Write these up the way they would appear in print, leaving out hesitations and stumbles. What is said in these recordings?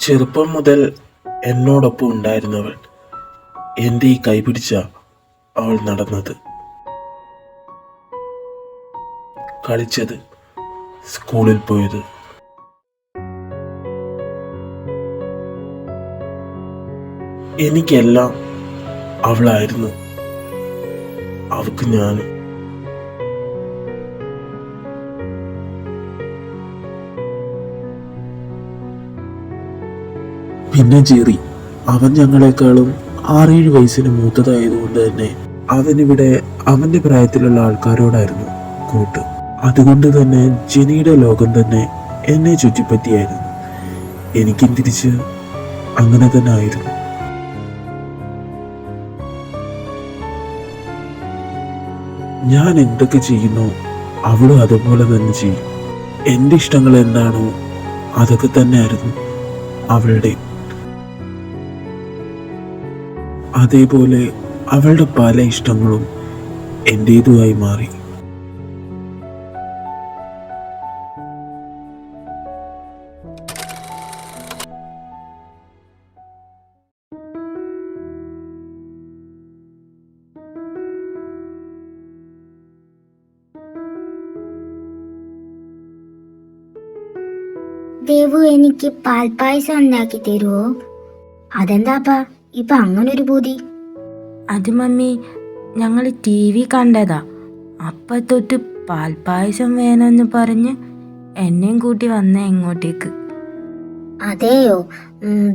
ചെറുപ്പം മുതൽ എന്നോടൊപ്പം ഉണ്ടായിരുന്നവൾ എൻ്റെ ഈ കൈപിടിച്ച അവൾ നടന്നത്, കളിച്ചത്, സ്കൂളിൽ പോയത്. എനിക്കെല്ലാം അവളായിരുന്നു, അവൾക്ക് ഞാനും. പിന്നെ ജെറി, അവൻ ഞങ്ങളെക്കാളും 6-7 വയസ്സിന് മൂത്തതായതുകൊണ്ട് തന്നെ അവനിവിടെ അവന്റെ പ്രായത്തിലുള്ള ആൾക്കാരോടായിരുന്നു കൂട്ട്. അതുകൊണ്ട് തന്നെ ജെനിയുടെ ലോകം തന്നെ എന്നെ ചുറ്റിപ്പറ്റിയായിരുന്നു. എനിക്കും തിരിച്ച് അങ്ങനെ തന്നെ ആയിരുന്നു. ഞാൻ എന്തൊക്കെ ചെയ്യുന്നോ അവളും അതുപോലെ തന്നെ ചെയ്യും. എൻ്റെ ഇഷ്ടങ്ങൾ എന്താണോ അതൊക്കെ തന്നെയായിരുന്നു അവളുടെ. അതേപോലെ അവളുടെ പല ഇഷ്ടങ്ങളും എൻ്റേതുമായി മാറി. ദേവു, എനിക്ക് പാൽപ്പായസം ഉണ്ടാക്കി തരുമോ? അതെന്താപ്പാ ഇപ്പൊ അങ്ങനൊരു പൂതി? അത് മമ്മി, ഞങ്ങൾ TV കണ്ടതാ. അപ്പം തൊട്ട് പാൽപ്പായസം വേണമെന്ന് പറഞ്ഞ് എന്നെയും കൂട്ടി വന്നേ ഇങ്ങോട്ടേക്ക്. അതെയോ?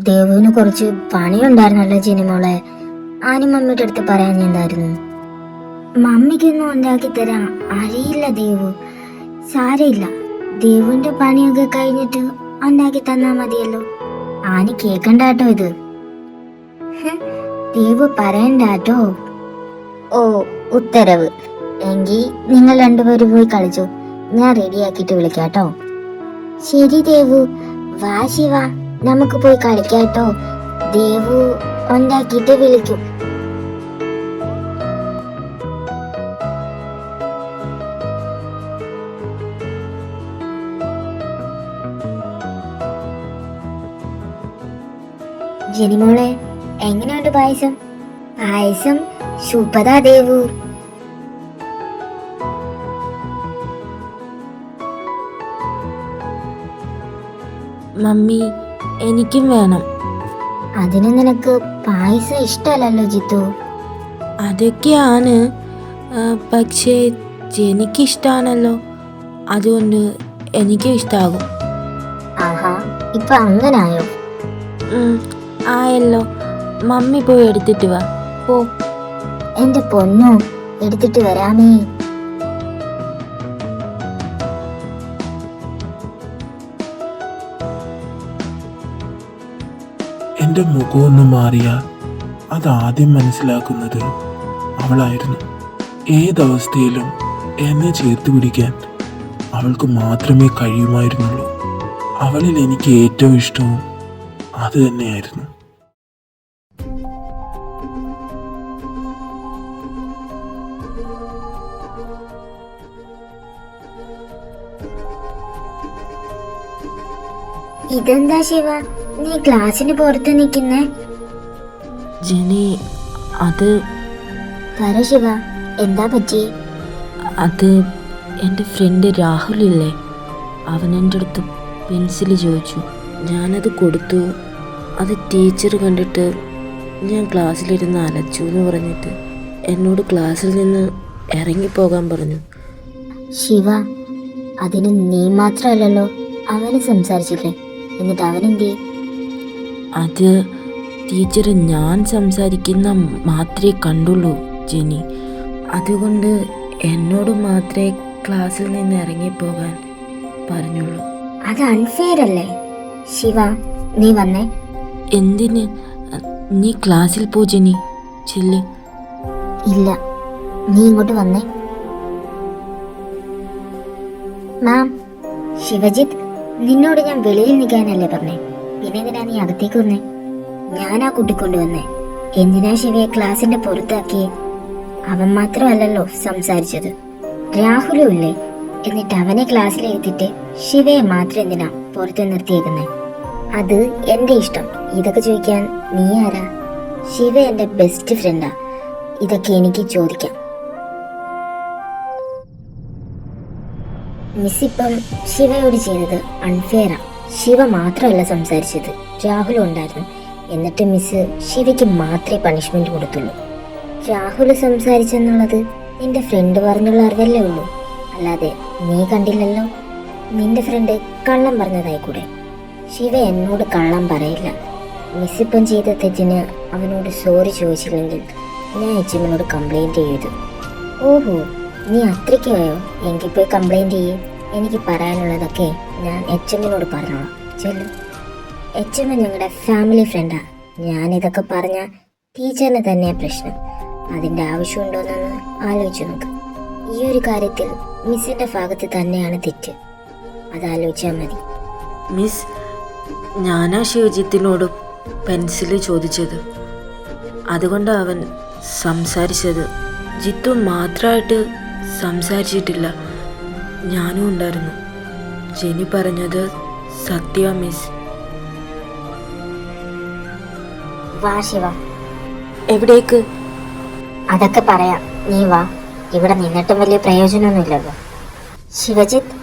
ദേവുവിന് കുറച്ച് പണിയുണ്ടായിരുന്നല്ലോ ജിനിമോളെ. ആനും മമ്മിയുടെ അടുത്ത് പറയാൻ എന്തായിരുന്നു? മമ്മിക്കൊന്നും ഉണ്ടാക്കി തരാൻ അറിയില്ല ദേവു. സാരയില്ല, ദേവുവിന്റെ പണിയൊക്കെ കഴിഞ്ഞിട്ട് ഉണ്ടാക്കി തന്നാ മതിയല്ലോ. ആനി കേക്കണ്ടാട്ടോ ഇത്. ദേവു പറയണ്ടാട്ടോ. ഓ, ഉത്തരവ്. എങ്കിൽ നിങ്ങൾ രണ്ടുപേരും പോയി കളിച്ചു, ഞാൻ റെഡിയാക്കിട്ട് വിളിക്കാട്ടോ. ശരി ദേവു, വാ ശിവ, നമുക്ക് പോയി കളിക്കാട്ടോ. ദേവു ഉണ്ടാക്കിട്ട് വിളിക്കും. ജനിമോളെ, എങ്ങനെയുണ്ട് പായസം? പായസം സൂപ്പറാ ദേവു. മമ്മി, എനിക്കും വേണം. അതിന് നിനക്ക് പായസം ഇഷ്ടമല്ലല്ലോ ജിത്തു. അതൊക്കെയാണ്, പക്ഷേ എനിക്കിഷ്ടാണല്ലോ, അതുകൊണ്ട് എനിക്കും ഇഷ്ടാകും. ആഹാ, ഇപ്പൊ അങ്ങനായോ? ആയല്ലോ. മമ്മി പോയി എടുത്തിട്ട് വാ. പോ. എന്റെ പൊന്നു, എടുത്തിട്ട് വരാമേ. എൻ്റെ മുഖമൊന്ന് മാറിയാൽ അതാദ്യം മനസ്സിലാക്കുന്നത് അവളായിരുന്നു. ഏതവസ്ഥയിലും എന്നെ ചേർത്ത് പിടിക്കാൻ അവൾക്ക് മാത്രമേ കഴിയുമായിരുന്നുള്ളൂ. അവളിൽ എനിക്ക് ഏറ്റവും ഇഷ്ടവും അത് തന്നെയായിരുന്നു. ഇതെന്താ ശിവ, നീ ക്ലാസ്സിന് പുറത്ത് നിൽക്കുന്നേ? ജെനി, അത് പറ ശിവ, എന്താ പറ്റി? അത് എൻ്റെ ഫ്രണ്ട് രാഹുലില്ലേ, അവൻ എൻ്റെ അടുത്ത് പെൻസിൽ ചോദിച്ചു. ഞാനത് കൊടുത്തു. അത് ടീച്ചർ കണ്ടിട്ട് ഞാൻ ക്ലാസ്സിലിരുന്ന് അലച്ചു എന്ന് പറഞ്ഞിട്ട് എന്നോട് ക്ലാസ്സിൽ നിന്ന് ഇറങ്ങിപ്പോകാൻ പറഞ്ഞു. ശിവ, അതിന് നീ മാത്രമല്ലല്ലോ, അവന് സംസാരിച്ചില്ലേ? എന്നിട്ട് അവനെന്തേ? അത് ടീച്ചർ ഞാൻ സംസാരിക്കുന്ന മാത്രമേ കണ്ടുള്ളൂ ജെനി. അതുകൊണ്ട് എന്നോട് മാത്രമേ ക്ലാസ്സിൽ നിന്ന് ഇറങ്ങിപ്പോകാൻ പറഞ്ഞുള്ളൂ. അത് അൺഫെയർ അല്ലേ? ശിവ, നീ വന്നേ. എന്തിന്? നീ ക്ലാസ്സിൽ പോ ജെനി, ചെല്ല്. ഇല്ല, നീ ഇങ്ങോട്ട് വന്നേ. മാം, ശിവജിത്ത്, നിന്നോട് ഞാൻ വെളിയിൽ നിൽക്കാനല്ലേ പറഞ്ഞേ, പിന്നെ എന്തിനാ നീ അകത്തേക്ക് വന്നേ? ഞാനാ കൂട്ടിക്കൊണ്ടുവന്നേ. എന്തിനാ ശിവയെ ക്ലാസിന്റെ പുറത്താക്കിയേ? അവൻ മാത്രമല്ലല്ലോ സംസാരിച്ചത്, രാഹുലും ഇല്ലേ? എന്നിട്ട് അവനെ ക്ലാസ്സിലെടുത്തിട്ട് ശിവയെ മാത്രം എന്തിനാ പുറത്ത് നിർത്തിയേക്കുന്നേ? അത് എൻ്റെ ഇഷ്ടം. ഇതൊക്കെ ചോദിക്കാൻ നീ ആരാ? ശിവ എൻ്റെ ബെസ്റ്റ് ഫ്രണ്ടാ. ഇതൊക്കെ എനിക്ക് ചോദിക്കാം. മിസ് ഇപ്പം ശിവയോട് ചെയ്തത് അൺഫെയറാ. ശിവ മാത്രമല്ല സംസാരിച്ചത്, രാഹുലും ഉണ്ടായിരുന്നു. എന്നിട്ട് മിസ് ശിവയ്ക്ക് മാത്രമേ പണിഷ്മെന്റ് കൊടുത്തുള്ളൂ. രാഹുൽ സംസാരിച്ചെന്നുള്ളത് നിന്റെ ഫ്രണ്ട് പറഞ്ഞുള്ള അറിവല്ലേ ഉള്ളൂ, അല്ലാതെ നീ കണ്ടില്ലല്ലോ. നിന്റെ ഫ്രണ്ട് കള്ളം പറഞ്ഞതായിക്കൂടെ? ശിവ എന്നോട് കള്ളം പറയില്ല. മിസ് ഇപ്പം ചെയ്ത തെറ്റിന് അവനോട് സോറി ചോദിച്ചില്ലെങ്കിൽ ഞാൻ എച്ചമ്മനോട് കംപ്ലൈൻറ്റ് ചെയ്തു. ഓഹോ, നീ അത്രയ്ക്കായോ? എങ്കിൽ പോയി കംപ്ലൈൻറ്റ് ചെയ്യേ. എനിക്ക് പറയാനുള്ളതൊക്കെ ഞാൻ എച്ചമ്മനോട് പറഞ്ഞോളാം. ചെല്ലു. എച്ചമ്മ ഞങ്ങളുടെ ഫാമിലി ഫ്രണ്ടാ. ഞാനിതൊക്കെ പറഞ്ഞ ടീച്ചറിന് തന്നെയാ പ്രശ്നം. അതിൻ്റെ ആവശ്യമുണ്ടോയെന്നൊന്ന് ആലോചിച്ച് നോക്ക്. ഈ ഒരു കാര്യത്തിൽ മിസ്സിൻ്റെ ഭാഗത്ത് തന്നെയാണ് തെറ്റ്. അതാലോചിച്ചാൽ മതി. മിസ്, ഞാനാ ശിവജിത്തിനോട് പെൻസിൽ ചോദിച്ചത്. അതുകൊണ്ടാണ് അവൻ സംസാരിച്ചത്. ജിത്തു മാത്രമായിട്ട് സംസാരിച്ചിട്ടില്ല, ഞാനും ഉണ്ടായിരുന്നു. ജെനി പറഞ്ഞത് സത്യ മിസ്. വാ ശിവ. എവിടേക്ക്? അതൊക്കെ പറയാം, നീ വാ. ഇവിടെ നിന്നിട്ടും വലിയ പ്രയോജനമൊന്നുമില്ലല്ലോ. ശിവജിത്ത്,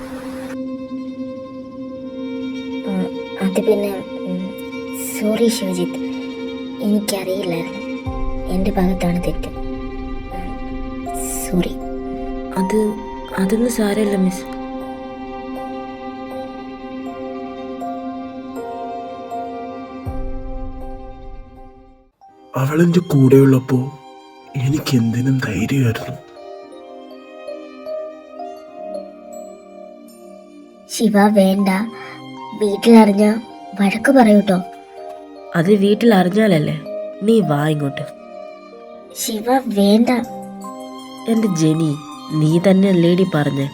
അത് പിന്നെ സോറി ശിവജിത്ത്, എനിക്കറിയില്ലായിരുന്നു. എൻ്റെ ഭാഗത്താണ് തെറ്റ്. സോറി. അതൊന്നും സാരമില്ല മിസ്. അവളെൻ്റെ കൂടെയുള്ളപ്പോൾ എനിക്കെന്തിനും ധൈര്യമായിരുന്നു. ശിവ വേണ്ട, വീട്ടിലറിഞ്ഞ വഴക്ക് പറയൂട്ടോ. അത് വീട്ടിൽ അറിഞ്ഞാലല്ലേ? നീ വാ ഇങ്ങോട്ട്. ശിവ വേണ്ട. എൻ്റെ ജെനി, നീ തന്നെ അല്ലേടി പറഞ്ഞേ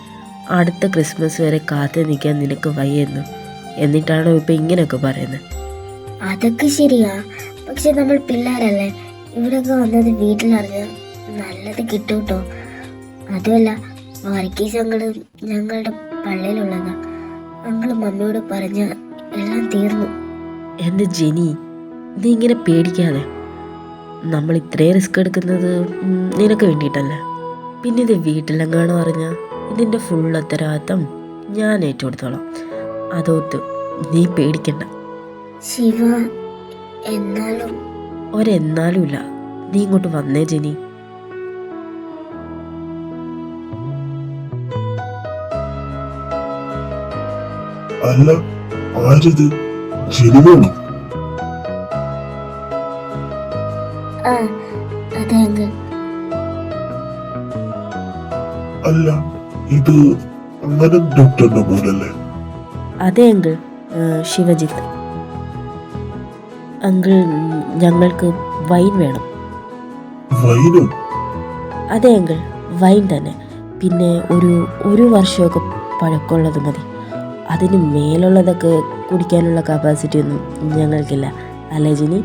അടുത്ത ക്രിസ്മസ് വരെ കാത്തു നിൽക്കാൻ നിനക്ക് വയ്യെന്ന്. എന്നിട്ടാണോ ഇപ്പം ഇങ്ങനെയൊക്കെ പറയുന്നത്? അതൊക്കെ ശരിയാ, പക്ഷെ നമ്മൾ പിള്ളേരല്ലേ. ഇവിടെയൊക്കെ വന്നത് വീട്ടിലറിഞ്ഞ നല്ലത് കിട്ടൂട്ടോ. അതുമല്ല, വർഗീസ് അങ്കിള് ഞങ്ങളുടെ പള്ളിയിലുള്ളതാ. അങ്കിള് മമ്മിയോട് പറഞ്ഞ എല്ലാം തീർന്നു. എൻ്റെ ജെനി, നീ ഇങ്ങനെ പേടിക്കാതെ. നമ്മൾ ഇത്രയും റിസ്ക് എടുക്കുന്നത് നിനക്ക് വേണ്ടിയിട്ടല്ലേ. പിന്നെ ഇത് വീട്ടിലെങ്ങാണോ അറിഞ്ഞാൽ ഇതിൻ്റെ ഫുൾ ഉത്തരവാദിത്തം ഞാൻ ഏറ്റെടുത്തോളാം. അതോർത്ത് നീ പേടിക്കണ്ട. ശിവ, എന്നാലും ഒരെന്നാലും ഇല്ല. നീ ഇങ്ങോട്ട് വന്നേ ജെനി. അല്ല, ആരിത്? ജെനിമാണോ? ആ അതെ അങ്കിൾ. അല്ല, ഇത് അങ്ങനെ ഡോക്ടറിന്റെ മോനല്ലേ? അതെ അങ്കിൾ, ശിവജിത്ത്. അങ്കിൾ, ഞങ്ങൾക്ക് വൈൻ വേണം. വൈനോ? അതെ അങ്കിൾ, വൈൻ തന്നെ. പിന്നെ ഒരു വർഷമൊക്കെ പഴക്കമുള്ളത് മതി. അതിന് മേലുള്ളതൊക്കെ കുടിക്കാനുള്ള കപ്പാസിറ്റി ഒന്നും ഞങ്ങൾക്കില്ല, അല്ലേ ജിനി?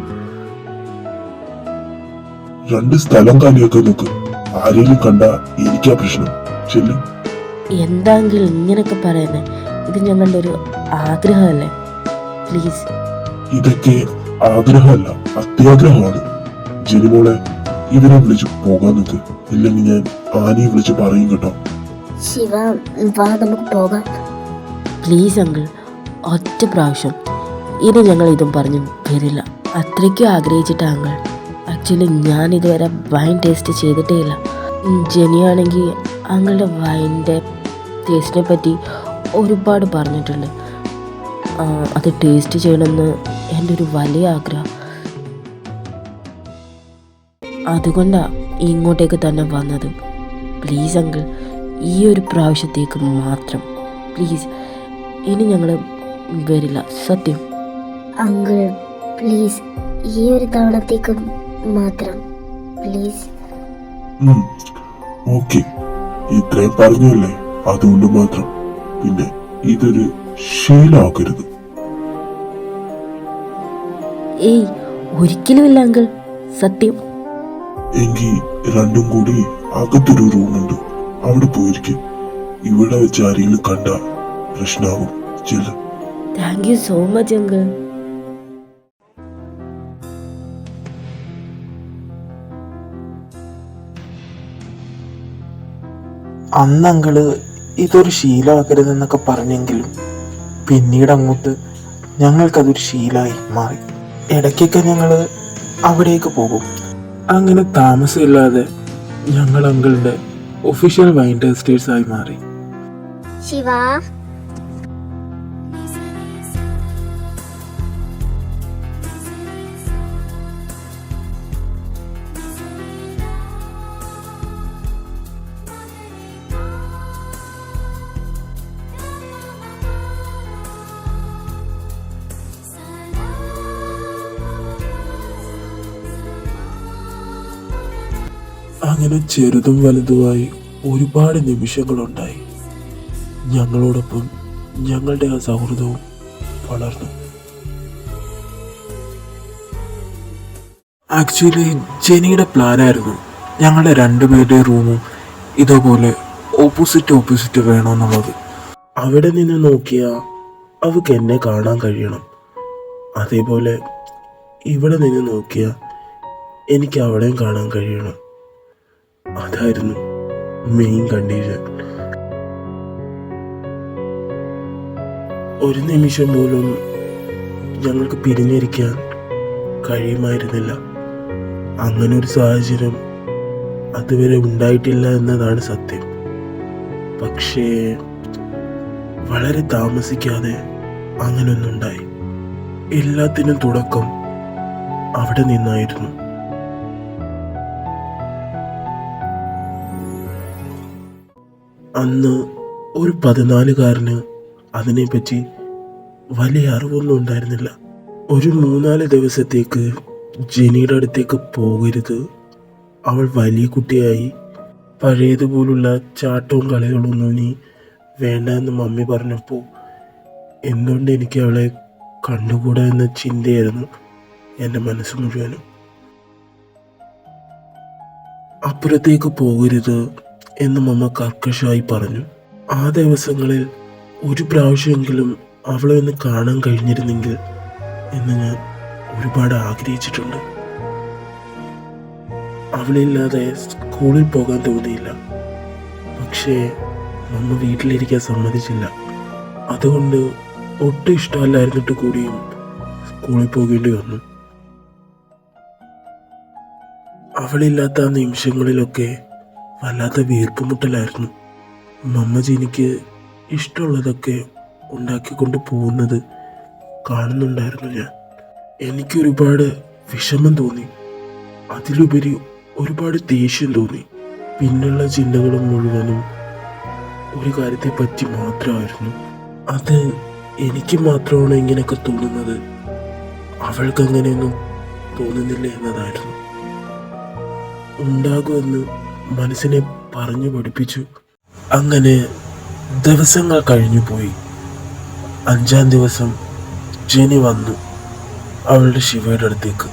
രണ്ട് സ്ഥലം കാലിയൊക്കെ നോക്ക്. ആരെങ്കിലും കണ്ട എനിക്കാ പ്രശ്നം. ചെല്ലു. എന്താങ്കിൽ ഇങ്ങനെയൊക്കെ പറയുന്നത്? ഇത് ഞങ്ങളുടെ ഒരു ആഗ്രഹമല്ലേ, പ്ലീസ്. ഇതൊക്കെ ആഗ്രഹമല്ല, അത്യാഗ്രഹമാണ്. ജെനിമോളെ, ഇവനെ വിളിച്ച് പോകാൻ നിൽക്ക്. ഇല്ലെങ്കിൽ ഞാൻ ആനയെ വിളിച്ച് പറയും കേട്ടോ. ശിവ വാ, നമുക്ക് പോകാം. പ്ലീസ് അങ്കിൾ, ഒറ്റ പ്രാവശ്യം. ഇനി ഞങ്ങൾ ഇതും പറഞ്ഞു വരില്ല. അത്രയ്ക്കും ആഗ്രഹിച്ചിട്ടാണ് അങ്കിൾ. ആക്ച്വലി ഞാൻ ഇതുവരെ വൈൻ ടേസ്റ്റ് ചെയ്തിട്ടേ ഇല്ല. ജെനിയാണെങ്കിൽ അങ്കിളുടെ വൈൻ്റെ ടേസ്റ്റിനെ പറ്റി ഒരുപാട് പറഞ്ഞിട്ടുണ്ട്. അത് ടേസ്റ്റ് ചെയ്യണമെന്ന് എൻ്റെ ഒരു വലിയ ആഗ്രഹം. അതുകൊണ്ടാണ് ഇങ്ങോട്ടേക്ക് തന്നെ വന്നത്. പ്ലീസ് അങ്കിൾ, ഈ ഒരു പ്രാവശ്യത്തേക്ക് മാത്രം പ്ലീസ്. ഇനി ഞങ്ങൾ വരില്ല, സത്യം. അങ്കിൾ പ്ലീസ്, ഈ ഒരു തവണത്തേക്ക് മാത്രം പ്ലീസ്. ഓക്കെ, ഇത്രയും പറഞ്ഞല്ലേ, അതുകൊണ്ട് മാത്രം. പിന്നെ ഇതൊരു ശീലമാക്കരുത്. ഏയ്, ഒരിക്കലുമില്ല അങ്കിൾ, സത്യം. എങ്കിൽ രണ്ടും കൂടി അകത്തൊരു റൂമുണ്ട്, അവിടെ പോയിരിക്കും. ഇവിടെ വെച്ച് ആരെങ്കിലും കണ്ട പ്രശ്നമാകും. ചെല്ല്. Thank you so much uncle. അന്ന് അങ്കിള് ഇതൊരു ശീലമാക്കരുതെന്നൊക്കെ പറഞ്ഞെങ്കിലും പിന്നീട് അങ്ങോട്ട് ഞങ്ങൾക്കതൊരു ശീലമായി മാറി. ഇടയ്ക്കൊക്കെ ഞങ്ങൾ അവിടേക്ക് പോകും. അങ്ങനെ താമസമില്ലാതെ ഞങ്ങൾ അങ്കിളിന്റെ ഒഫീഷ്യൽ വൈൻ ടേസ്റ്റേഴ്സായി മാറി. ശിവ, അങ്ങനെ ചെറുതും വലുതുമായി ഒരുപാട് നിമിഷങ്ങളുണ്ടായി. ഞങ്ങളോടൊപ്പം ഞങ്ങളുടെ ആ സൗഹൃദവും വളർന്നു. ആക്ച്വലി ജെനിയുടെ പ്ലാനായിരുന്നു ഞങ്ങളുടെ രണ്ടുപേരുടെ റൂമും ഇതേപോലെ ഓപ്പോസിറ്റ് വേണമെന്നുള്ളത്. അവിടെ നിന്ന് നോക്കിയാൽ അവൾക്ക് എന്നെ കാണാൻ കഴിയണം, അതേപോലെ ഇവിടെ നിന്ന് നോക്കിയാൽ എനിക്ക് അവിടെയും കാണാൻ കഴിയണം. അതായിരുന്നു മെയിൻ കണ്ടീഷൻ. ഒരു നിമിഷം പോലും ഞങ്ങൾക്ക് പിരിഞ്ഞിരിക്കാൻ കഴിയുമായിരുന്നില്ല. അങ്ങനെ ഒരു സാഹചര്യം അതുവരെ ഉണ്ടായിട്ടില്ല എന്നതാണ് സത്യം. പക്ഷേ വളരെ താമസിക്കാതെ അങ്ങനെയൊന്നുണ്ടായി. എല്ലാത്തിനും തുടക്കം അവിടെ നിന്നായിരുന്നു. അന്ന് ഒരു 14-കാരന് അതിനെപ്പറ്റി വലിയ അറിവൊന്നും ഉണ്ടായിരുന്നില്ല. ഒരു 3-4 ദിവസത്തേക്ക് ജെനിയുടെ അടുത്തേക്ക് പോകരുത്, അവൾ വലിയ കുട്ടിയായി, പഴയതുപോലുള്ള ചാട്ടവും കളികളൊന്നും നീ വേണ്ട എന്ന് മമ്മി പറഞ്ഞപ്പോൾ എന്തുകൊണ്ട് എനിക്ക് അവളെ കണ്ടുകൂടാ എന്ന ചിന്തയായിരുന്നു എൻ്റെ മനസ്സ് മുഴുവനും. അപ്പുറത്തേക്ക് പോകരുത് എന്ന് മമ്മ കർക്കശമായി പറഞ്ഞു. ആ ദിവസങ്ങളിൽ ഒരു പ്രാവശ്യമെങ്കിലും അവളെ ഒന്ന് കാണാൻ കഴിഞ്ഞിരുന്നെങ്കിൽ എന്ന് ഞാൻ ഒരുപാട് ആഗ്രഹിച്ചിട്ടുണ്ട്. അവളില്ലാതെ സ്കൂളിൽ പോകാൻ തോന്നിയില്ല. പക്ഷേ മമ്മ വീട്ടിലിരിക്കാൻ സമ്മതിച്ചില്ല. അതുകൊണ്ട് ഒട്ടും ഇഷ്ടമല്ലായിരുന്നിട്ട് കൂടിയും സ്കൂളിൽ പോകേണ്ടി വന്നു. അവളില്ലാത്ത ആ നിമിഷങ്ങളിലൊക്കെ വല്ലാത്ത വീർപ്പുമുട്ടലായിരുന്നു. മമ്മ ജെനിക്ക് ഇഷ്ടമുള്ളതൊക്കെ ഉണ്ടാക്കിക്കൊണ്ട് പോകുന്നത് കാണുന്നുണ്ടായിരുന്നു ഞാൻ. എനിക്കൊരുപാട് വിഷമം തോന്നി, അതിലുപരി ഒരുപാട് ദേഷ്യം തോന്നി. പിന്നുള്ള ചിന്തകളും മുഴുവനും ഒരു കാര്യത്തെ പറ്റി മാത്രമായിരുന്നു. അത് എനിക്ക് മാത്രമാണ് ഇങ്ങനെയൊക്കെ തോന്നുന്നത്, അവൾക്ക് അങ്ങനെയൊന്നും തോന്നുന്നില്ല എന്നതായിരുന്നു. ഉണ്ടാകുമെന്ന് മനസ്സിനെ പറഞ്ഞു പഠിപ്പിച്ചു. അങ്ങനെ ദിവസങ്ങൾ കഴിഞ്ഞു പോയി. 5-ാം ദിവസം ജെനി വന്നു അവളുടെ ശിവയുടെ അടുത്തേക്ക്.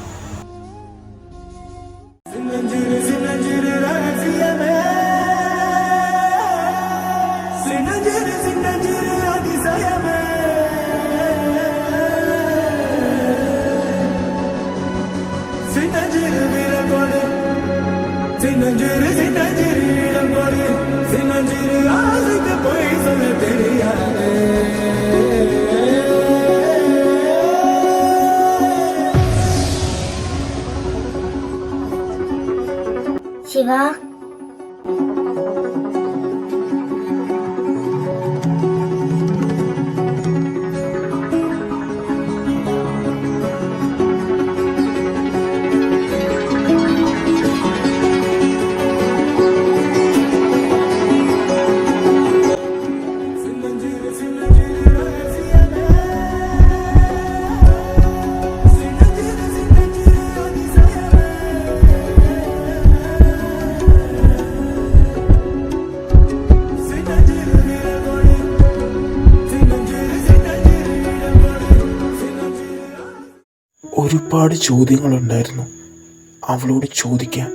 ശിവ, ഒരുപാട് ചോദ്യങ്ങളുണ്ടായിരുന്നു അവളോട് ചോദിക്കാൻ.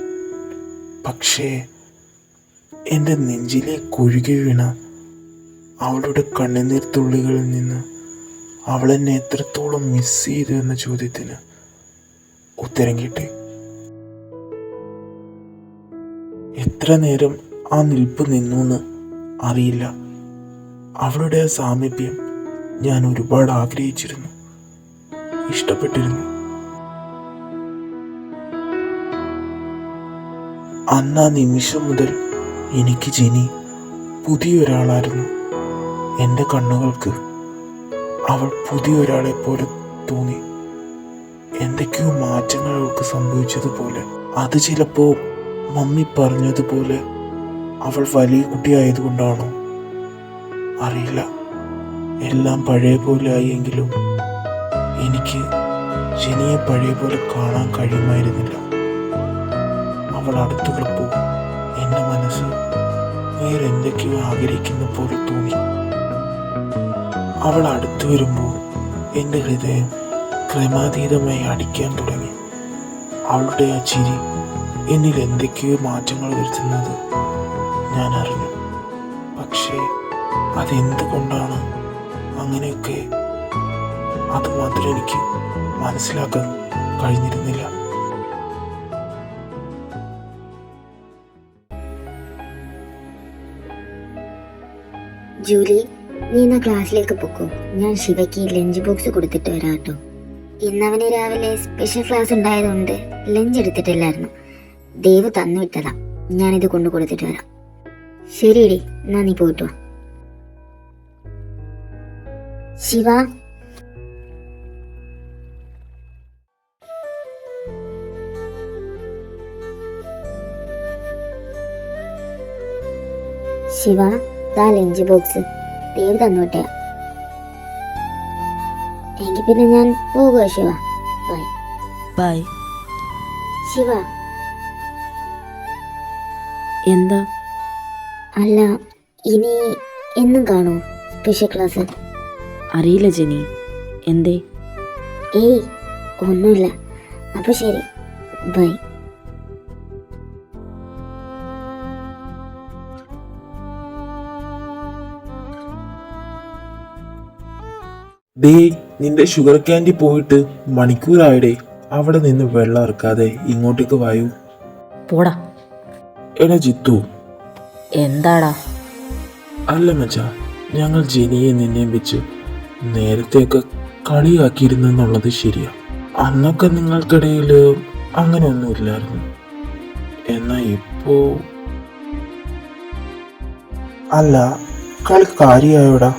പക്ഷേ എൻ്റെ നെഞ്ചിലെ കുഴുകി വീണ അവളുടെ കണ്ണുനീർ തുള്ളികളിൽ നിന്ന് അവളെന്നെ എത്രത്തോളം മിസ് ചെയ്തു എന്ന ചോദ്യത്തിന് ഉത്തരം കിട്ടി. എത്ര നേരം ആ നിൽപ്പ് നിന്നു എന്ന് അറിയില്ല, അവളുടെ ആ സാമീപ്യം ഞാൻ ഒരുപാട് ആഗ്രഹിച്ചിരുന്നു, ഇഷ്ടപ്പെട്ടിരുന്നു. അന്ന് ആ നിമിഷം മുതൽ എനിക്ക് ജെനി പുതിയൊരാളായിരുന്നു. എൻ്റെ കണ്ണുകൾക്ക് അവൾ പുതിയൊരാളെ പോലെ തോന്നി. എന്തൊക്കെയോ മാറ്റങ്ങൾ അവൾക്ക് സംഭവിച്ചതുപോലെ. അത് ചിലപ്പോൾ മമ്മി പറഞ്ഞതുപോലെ അവൾ വലിയ കുട്ടിയായതുകൊണ്ടാണോ അറിയില്ല. എല്ലാം പഴയ പോലെ ആയെങ്കിലും എനിക്ക് ജെനിയെ പഴയ പോലെ കാണാൻ കഴിയുമായിരുന്നില്ല. അവൾ അടുത്തുള്ളപ്പോൾ എൻ്റെ മനസ്സ് വേറെ എന്തൊക്കെയോ ആഗ്രഹിക്കുന്ന പോലെ തോന്നി. അവൾ അടുത്തു വരുമ്പോൾ എൻ്റെ ഹൃദയം ക്രമാതീതമായി അടിക്കാൻ തുടങ്ങി. അവളുടെ ആ ചിരി എന്നിൽ എന്തൊക്കെയോ മാറ്റങ്ങൾ വരുത്തുന്നത് ഞാൻ അറിഞ്ഞു. പക്ഷേ അതെന്തുകൊണ്ടാണ് അങ്ങനെയൊക്കെ, അതുമാത്രം എനിക്ക് മനസ്സിലാക്കാൻ കഴിഞ്ഞിരുന്നില്ല. ജൂലി, നീ ഇന്ന് ക്ലാസ്സിലേക്ക് പൊക്കോ. ഞാൻ ശിവയ്ക്ക് ലഞ്ച് ബോക്സ് കൊടുത്തിട്ട് വരാം കേട്ടോ. ഇന്നവന് രാവിലെ സ്പെഷ്യൽ ക്ലാസ് ഉണ്ടായതുകൊണ്ട് ലഞ്ച് എടുത്തിട്ടില്ലായിരുന്നു. ദേവ് തന്നു വിട്ടതാ. ഞാനിത് കൊണ്ടു കൊടുത്തിട്ട് വരാം. ശരിയടി, എന്നാ നീ പോയിട്ട് വാ. ശിവ, ശിവ, ദാ ലഞ്ച് ബോക്സ്. ദേവ് തന്നോട്ടെ. എങ്കിൽ പിന്നെ ഞാൻ പോകുക ശിവ. ബൈ. ബൈ. ശിവ, എന്താ? അല്ല, ഇനി എന്നും കാണൂ സ്പെഷ്യൽ ക്ലാസ്? അറിയില്ല ജെനി, എന്തേ? ഏയ്, ഒന്നുമില്ല. അപ്പൊ ശരി, ബൈ. ഡേ, നിന്റെ ഷുഗർ ക്യാൻഡി പോയിട്ട് മണിക്കൂറായിടേ. അവിടെ നിന്ന് വെള്ളം ഇറക്കാതെ ഇങ്ങോട്ടേക്ക് വായു. പോടാ. എടാ ജിത്തു. എന്താടാ? അല്ല മച്ചാ, ഞങ്ങൾ ജെനിയെ നിന്നെയും വെച്ച് നേരത്തെയൊക്കെ കളിയാക്കിയിരുന്നെന്നുള്ളത് ശരിയാ. അന്നൊക്കെ നിങ്ങൾക്കിടയിൽ അങ്ങനെ ഒന്നുമില്ലായിരുന്നു. എന്നാ ഇപ്പോ അല്ല, കളി കാര്യായോടാ?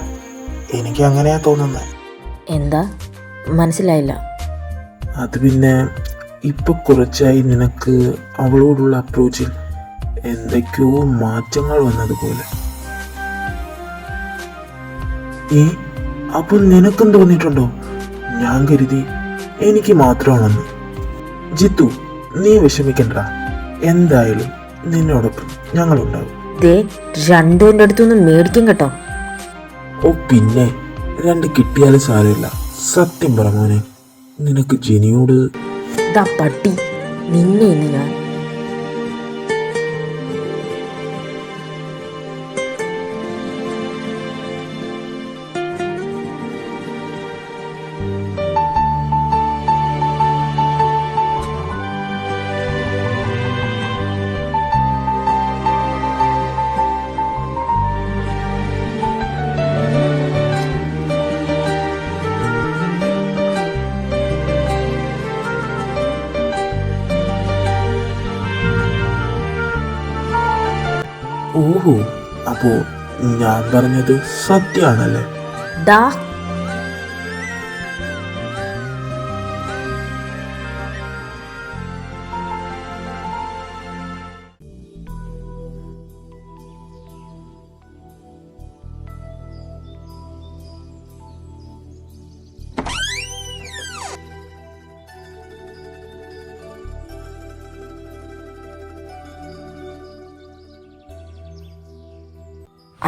എനിക്ക് അങ്ങനെയാ തോന്നുന്നത്. എന്താ മനസ്സിലായില്ല? അത് പിന്നെ ഇപ്പൊ കുറച്ചായി നിനക്ക് അവളോടുള്ള അപ്രോച്ചിൽ എന്തൊക്കെയോ മാറ്റങ്ങൾ വന്നതുപോലെ. അപ്പോൾ നിനക്കും തോന്നിയിട്ടുണ്ടോ? ഞാൻ കരുതി എനിക്ക് മാത്രമാണെന്ന്. ജിത്തു, നീ വിഷമിക്കണ്ട. എന്തായാലും നിന്നോടൊപ്പം ഞങ്ങളുണ്ടാവും. രണ്ടുപേരുടെ അടുത്തൊന്നും മേടിക്കും കേട്ടോ. ഓ പിന്നെ, 2 കിട്ടിയാലും സാരമില്ല. സത്യം പറ മോനെ, നിനക്ക് ജെനിയോട് പട്ടി നിന്നെ ഇന്ന് ഞാൻ. ഓഹോ, അപ്പോ ഞാൻ പറഞ്ഞത് സത്യമാണല്ലേ? ഡാ,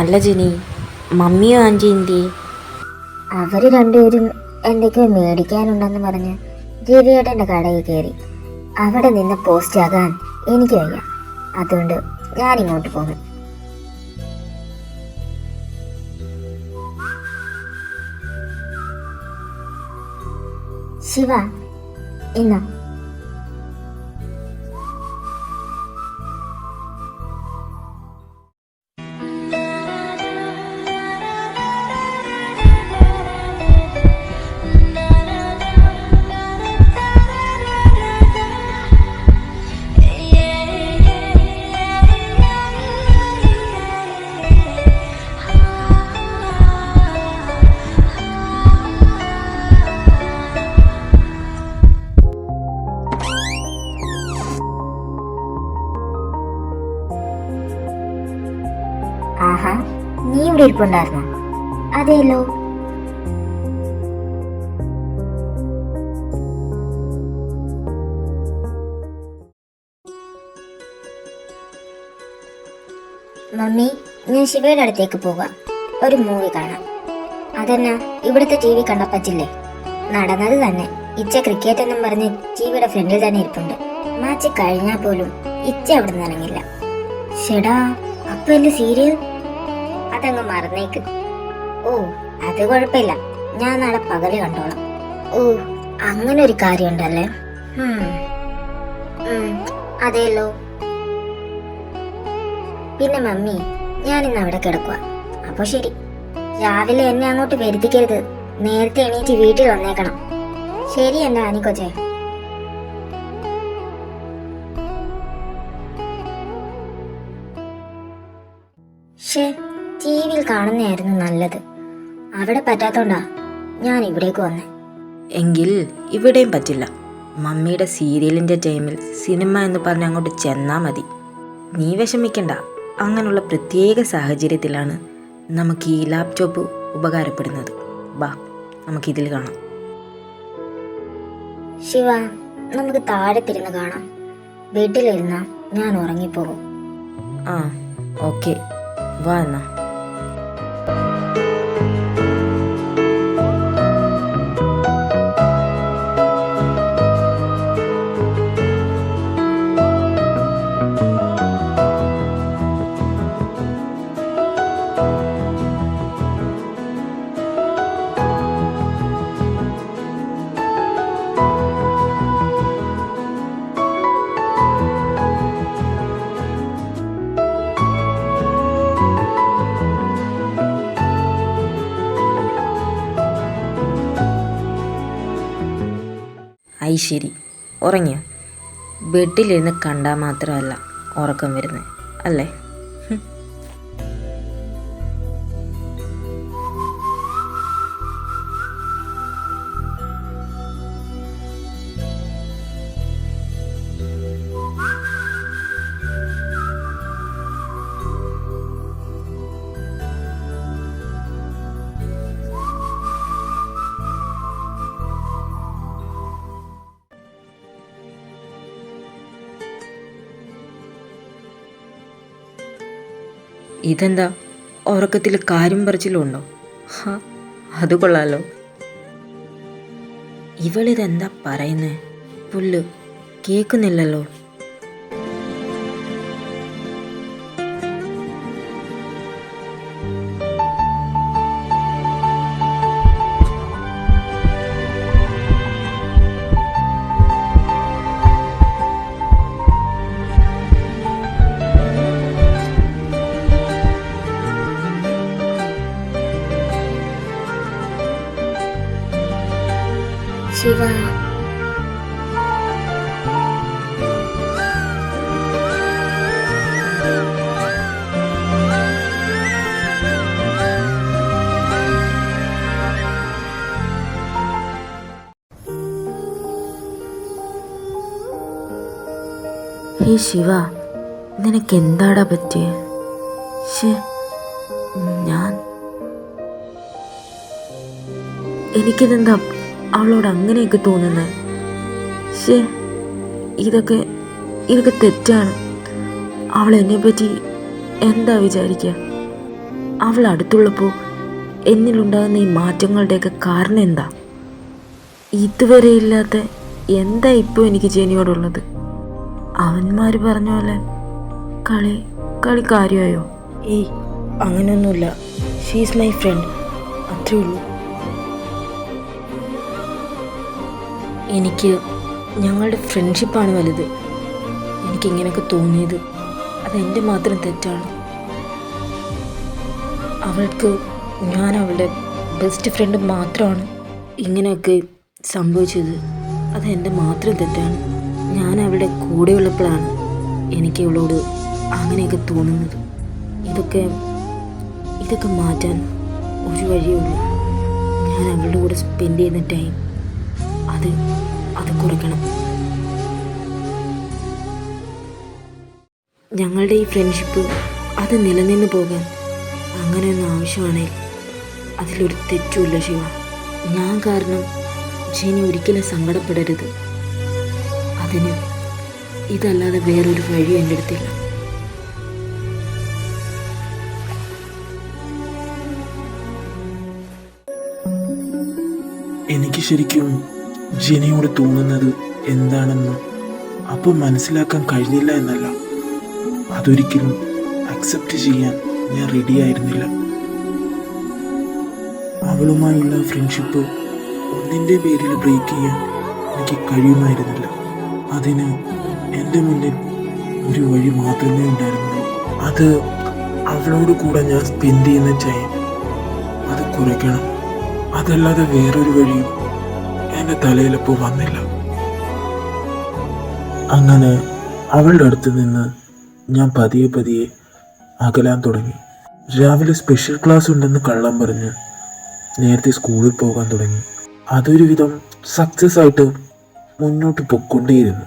അല്ല ജെനി, മമ്മിയോ ആൻറ്റി എന്തി? അവര് രണ്ടുപേരും എന്തൊക്കെയോ മേടിക്കാനുണ്ടെന്ന് പറഞ്ഞ് രവിയേട്ടൻ്റെ കടയിൽ കയറി. അവിടെ നിന്ന് പോസ്റ്റ് ആകാൻ എനിക്ക് വയ്യ. അതുകൊണ്ട് ഞാനിങ്ങോട്ട് പോകും. ശിവ, ഇന്നോ? ഇരിപ്പുണ്ടായിരുന്നോ? അതെയല്ലോ. മമ്മി, ഞാൻ ശിവയുടെ അടുത്തേക്ക് പോകാം, ഒരു മൂവി കാണാം. അതെന്നാ, ഇവിടുത്തെ ടി വി കണ്ടാ പറ്റില്ലേ? നടന്നത് തന്നെ. ഇച്ച ക്രിക്കറ്റ് എന്നും പറഞ്ഞ് ടിവിയുടെ ഫ്രണ്ടിൽ തന്നെ ഇരിപ്പുണ്ട്. മാച്ച് കഴിഞ്ഞാൽ പോലും ഇച്ച അവിടെ നിന്ന് ഇറങ്ങില്ല. ഷെടാ, അപ്പൊ എന്റെ സീരിയൽ അതങ്ങ് മറന്നേക്ക്. ഓ, അത് കുഴപ്പമില്ല, ഞാൻ നാളെ പകല് കണ്ടോളാം. ഓ, അങ്ങനെ ഒരു കാര്യമുണ്ടല്ലേ. അതെയല്ലോ. പിന്നെ മമ്മി, ഞാൻ ഇന്ന് അവിടെ കിടക്കുക. അപ്പൊ ശരി, രാവിലെ എന്നെ അങ്ങോട്ട് വരുത്തിക്കരുത്. നേരത്തെ എണീറ്റ് വീട്ടിൽ വന്നേക്കണം. ശരി എന്റെ ആനിക്കൊച്ചേ. ടി വിയിൽ കാണുന്നതായിരുന്നു നല്ലത്. അവിടെ പറ്റാത്തോണ്ടാ ഞാൻ ഇവിടേക്ക് വന്നേ. എങ്കിൽ ഇവിടെയും പറ്റില്ല. മമ്മിയുടെ സീരിയലിൻ്റെ ടൈമിൽ സിനിമ എന്ന് പറഞ്ഞ് അങ്ങോട്ട് ചെന്നാൽ മതി. നീ വിഷമിക്കണ്ട. അങ്ങനെയുള്ള പ്രത്യേക സാഹചര്യത്തിലാണ് നമുക്ക് ഈ ലാപ്ടോപ്പ് ഉപകാരപ്പെടുന്നത്. ബാ, നമുക്കിതിൽ കാണാം. ശിവ, നമുക്ക് താഴത്തിരുന്ന് കാണാം. വീട്ടിലിരുന്ന ഞാൻ ഉറങ്ങിപ്പോകും. ആ, ഓക്കെ, വാ എന്നാ. ശരി, ഉറങ്ങിയോ? ബെഡിലിരുന്ന് കണ്ടാൽ മാത്രമല്ല ഉറക്കം വരുന്നത് അല്ലേ? ഇതെന്താ, ഉറക്കത്തിൽ കാര്യം പറിച്ചിലുണ്ടോ? അത് കൊള്ളാലോ. ഇവളിതെന്താ പറയുന്നേ? പുല്ല് കേൾക്കുന്നില്ലല്ലോ. ശിവ, ഹേ ശിവ, നിനക്ക് എന്താടാ പറ്റിയേ? എനിക്കിതെന്താ അവളോട് അങ്ങനെയൊക്കെ തോന്നുന്നത്? ഇതൊക്കെ തെറ്റാണ്. അവൾ എന്നെപ്പറ്റി എന്താ വിചാരിക്കുക? അവൾ അടുത്തുള്ളപ്പോൾ എന്നിലുണ്ടാകുന്ന ഈ മാറ്റങ്ങളുടെയൊക്കെ കാരണം എന്താ? ഇതുവരെ ഇല്ലാത്ത എന്താ ഇപ്പോൾ എനിക്ക് ജെനിയോടുള്ളത്? അവന്മാർ പറഞ്ഞ പോലെ കളി കാര്യമായോ? ഏയ്, അങ്ങനെയൊന്നുമില്ല. ഷീസ് മൈ ഫ്രണ്ട്, അത്രേ ഉള്ളൂ. എനിക്ക് ഞങ്ങളുടെ ഫ്രണ്ട്ഷിപ്പാണ് വലുത്. എനിക്കിങ്ങനെയൊക്കെ തോന്നിയത് അതെൻ്റെ മാത്രം തെറ്റാണ്. അവൾക്ക് ഞാൻ അവളുടെ ബെസ്റ്റ് ഫ്രണ്ട് മാത്രമാണ്. ഇങ്ങനെയൊക്കെ സംഭവിച്ചത് അതെൻ്റെ മാത്രം തെറ്റാണ്. ഞാൻ അവളുടെ കൂടെയുള്ളപ്പോഴാണ് എനിക്ക് അവളോട് അങ്ങനെയൊക്കെ തോന്നുന്നത്. ഇതൊക്കെ മാറ്റാൻ ഒരു വഴിയേ ഉള്ളൂ. ഞാൻ അവളുടെ കൂടെ സ്പെൻഡ് ചെയ്യുന്ന ടൈം അത് കുറയ്ക്കണം. ഞങ്ങളുടെ ഈ ഫ്രണ്ട്ഷിപ്പ് അത് നിലനിന്ന് പോകാൻ അങ്ങനെയൊന്നും ആവശ്യമാണെങ്കിൽ അതിലൊരു തെറ്റുമില്ല ശിവ. ഞാൻ കാരണം ജെനി ഒരിക്കലും സങ്കടപ്പെടരുത്. അതിന് ഇതല്ലാതെ വേറൊരു വഴി എൻ്റെ അടുത്തില്ല. എനിക്ക് ശരിക്കും ജെനിയോട് തോന്നുന്നത് എന്താണെന്ന് അപ്പോൾ മനസ്സിലാക്കാൻ കഴിഞ്ഞില്ല എന്നല്ല, അതൊരിക്കലും അക്സെപ്റ്റ് ചെയ്യാൻ ഞാൻ റെഡിയായിരുന്നില്ല. അവളുമായുള്ള ഫ്രണ്ട്ഷിപ്പ് ഒന്നിൻ്റെ പേരിൽ ബ്രേക്ക് ചെയ്യാൻ എനിക്ക് കഴിയുമായിരുന്നില്ല. അതിന് എൻ്റെ മുന്നിൽ ഒരു വഴി മാത്രമേ ഉണ്ടായിരുന്നുള്ളൂ. അത് അവളോട് കൂടെ ഞാൻ സ്പെൻഡ് ചെയ്യുന്ന ടൈം അത് കുറയ്ക്കണം. അതല്ലാതെ വേറൊരു വഴിയും എൻ്റെ തലയിലപ്പോൾ വന്നില്ല. അങ്ങനെ അവളുടെ അടുത്ത് നിന്ന് ഞാൻ പതിയെ പതിയെ അകലാൻ തുടങ്ങി. രാവിലെ സ്പെഷ്യൽ ക്ലാസ് ഉണ്ടെന്ന് കള്ളം പറഞ്ഞ് നേരത്തെ സ്കൂളിൽ പോകാൻ തുടങ്ങി. അതൊരുവിധം സക്സസ് ആയിട്ട് മുന്നോട്ട് പൊയ്ക്കൊണ്ടേയിരുന്നു.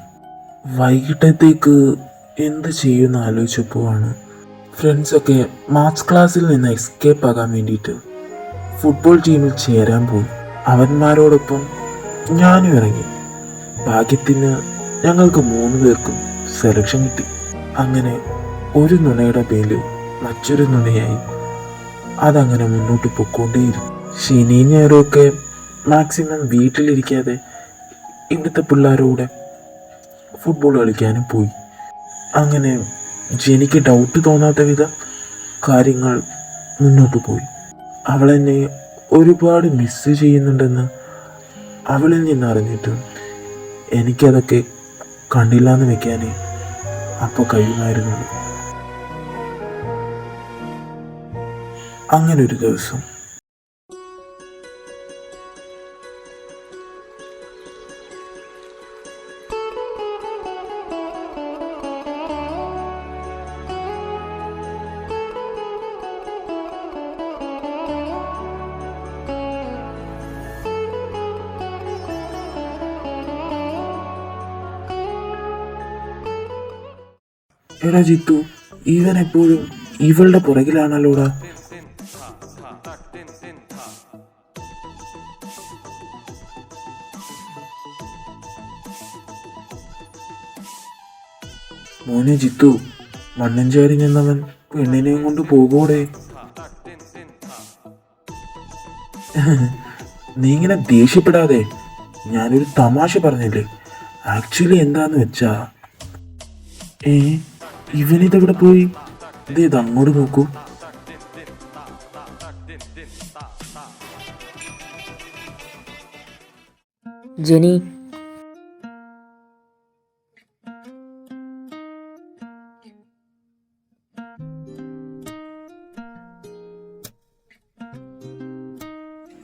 വൈകിട്ടത്തേക്ക് എന്ത് ചെയ്യുമെന്ന് ആലോചിച്ചപ്പോഴാണ് ഫ്രണ്ട്സൊക്കെ മാത്സ് ക്ലാസ്സിൽ നിന്ന് എസ്കേപ്പ് ആകാൻ വേണ്ടിയിട്ട് ഫുട്ബോൾ ടീമിൽ ചേരാൻ പോയി. അവന്മാരോടൊപ്പം ഞാനും ഇറങ്ങി. ഭാഗ്യത്തിന് ഞങ്ങൾക്ക് 3 പേർക്കും സെലക്ഷൻ കിട്ടി. അങ്ങനെ ഒരു നുണയുടെ പേരിൽ മറ്റൊരു നുണയായി അതങ്ങനെ മുന്നോട്ട് പൊയ്ക്കൊണ്ടേയിരുന്നു. ശനിയും ഞായറുമൊക്കെ മാക്സിമം വീട്ടിലിരിക്കാതെ ഇവിടുത്തെ പിള്ളേരോടെ ഫുട്ബോൾ കളിക്കാനും പോയി. അങ്ങനെ ജെനിക്ക് ഡൗട്ട് തോന്നാത്ത വിധം കാര്യങ്ങൾ മുന്നോട്ട് പോയി. അവളെന്നെ ഒരുപാട് മിസ് ചെയ്യുന്നുണ്ടെന്ന് അവളിൽ നിന്നറിഞ്ഞിട്ടും എനിക്കതൊക്കെ കണ്ടില്ല എന്ന് വെക്കാനേ അപ്പോൾ കഴിയുമായിരുന്നുള്ളൂ. അങ്ങനെ ഒരു ദിവസം എടാ ജിത്തു, ഇവൻ എപ്പോഴും ഇവളുടെ പുറകിലാണല്ലോടാ. മോനെ ജിത്തു, മണ്ണഞ്ചാരി നിന്നവൻ പെണ്ണിനെയും കൊണ്ട് പോകൂടെ? നീ ഇങ്ങനെ ദേഷ്യപ്പെടാതെ, ഞാനൊരു തമാശ പറഞ്ഞില്ലേ. ആക്ച്വലി എന്താന്ന് വെച്ചാ, ഇവനിതെവിടെ പോയി? ഇത് അങ്ങോട്ട് നോക്കൂ. ജെനി,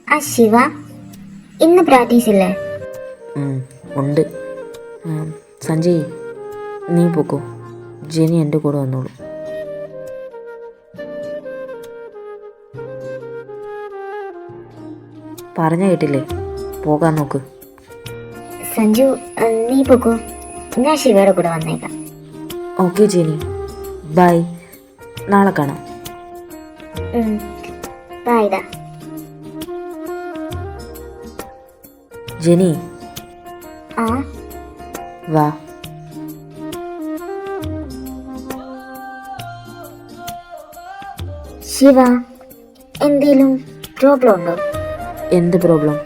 ആ ശിവ, ഇന്ന് പ്രാക്ടീസ് ഇല്ലേ? ഉണ്ട്. സഞ്ജയ്, നീ പോക്കോ. ജെനി എൻ്റെ കൂടെ വന്നോളൂ. പറഞ്ഞ കേട്ടില്ലേ, പോകാൻ നോക്ക്. സഞ്ജു, നീ പോക്കോ, ഞാൻ ശിവയുടെ കൂടെ വന്നേക്കാം. Okay Jenny, bye. നാളെ കാണാം. ബൈഡാ. ജെനി, ആ വാ. ശിവ, എന്തേലും പ്രോബ്ലം ഉണ്ടോ? എന്ത് പ്രോബ്ലം?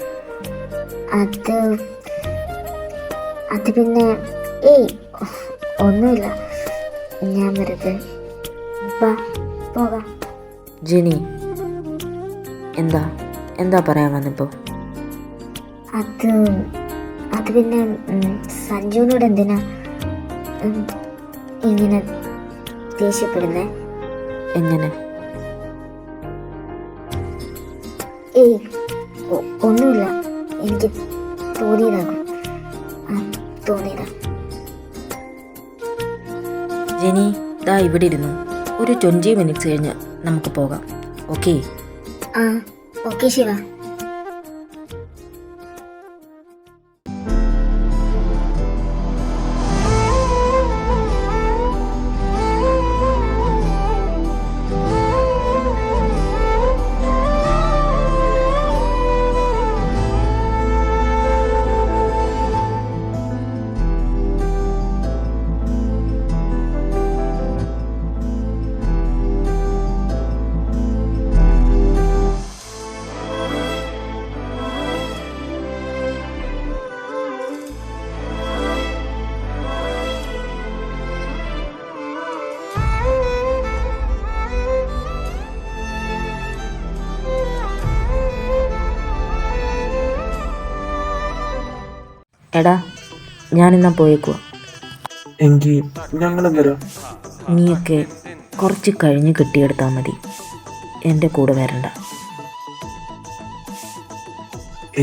അത് പിന്നെ ഒന്നുമില്ല, ഞാൻ വെറുതെ. പോകാം. ജെനി, എന്താ പറയാൻ വന്നിപ്പോ? അത് പിന്നെ സഞ്ജുവിനോട് എന്തിനാ ഇങ്ങനെ ദേഷ്യപ്പെടുന്നേ? എങ്ങനെ? ഒന്നുമില്ല, എനിക്ക് തോന്നിയതാകും. ജെനി, ദാ ഇവിടെ ഇരുന്നു. ഒരു 20 മിനിറ്റ്സ് കഴിഞ്ഞ് നമുക്ക് പോകാം. ഓക്കെ? ഓക്കെ ശിവ. എടാ ഞാനിന്നാ പോയേക്കുവാ. എങ്കിൽ ഞങ്ങളും വരാം. നീയൊക്കെ കുറച്ച് കഴിഞ്ഞ് കിട്ടിയെടുത്താൽ മതി, എൻ്റെ കൂടെ വരണ്ട.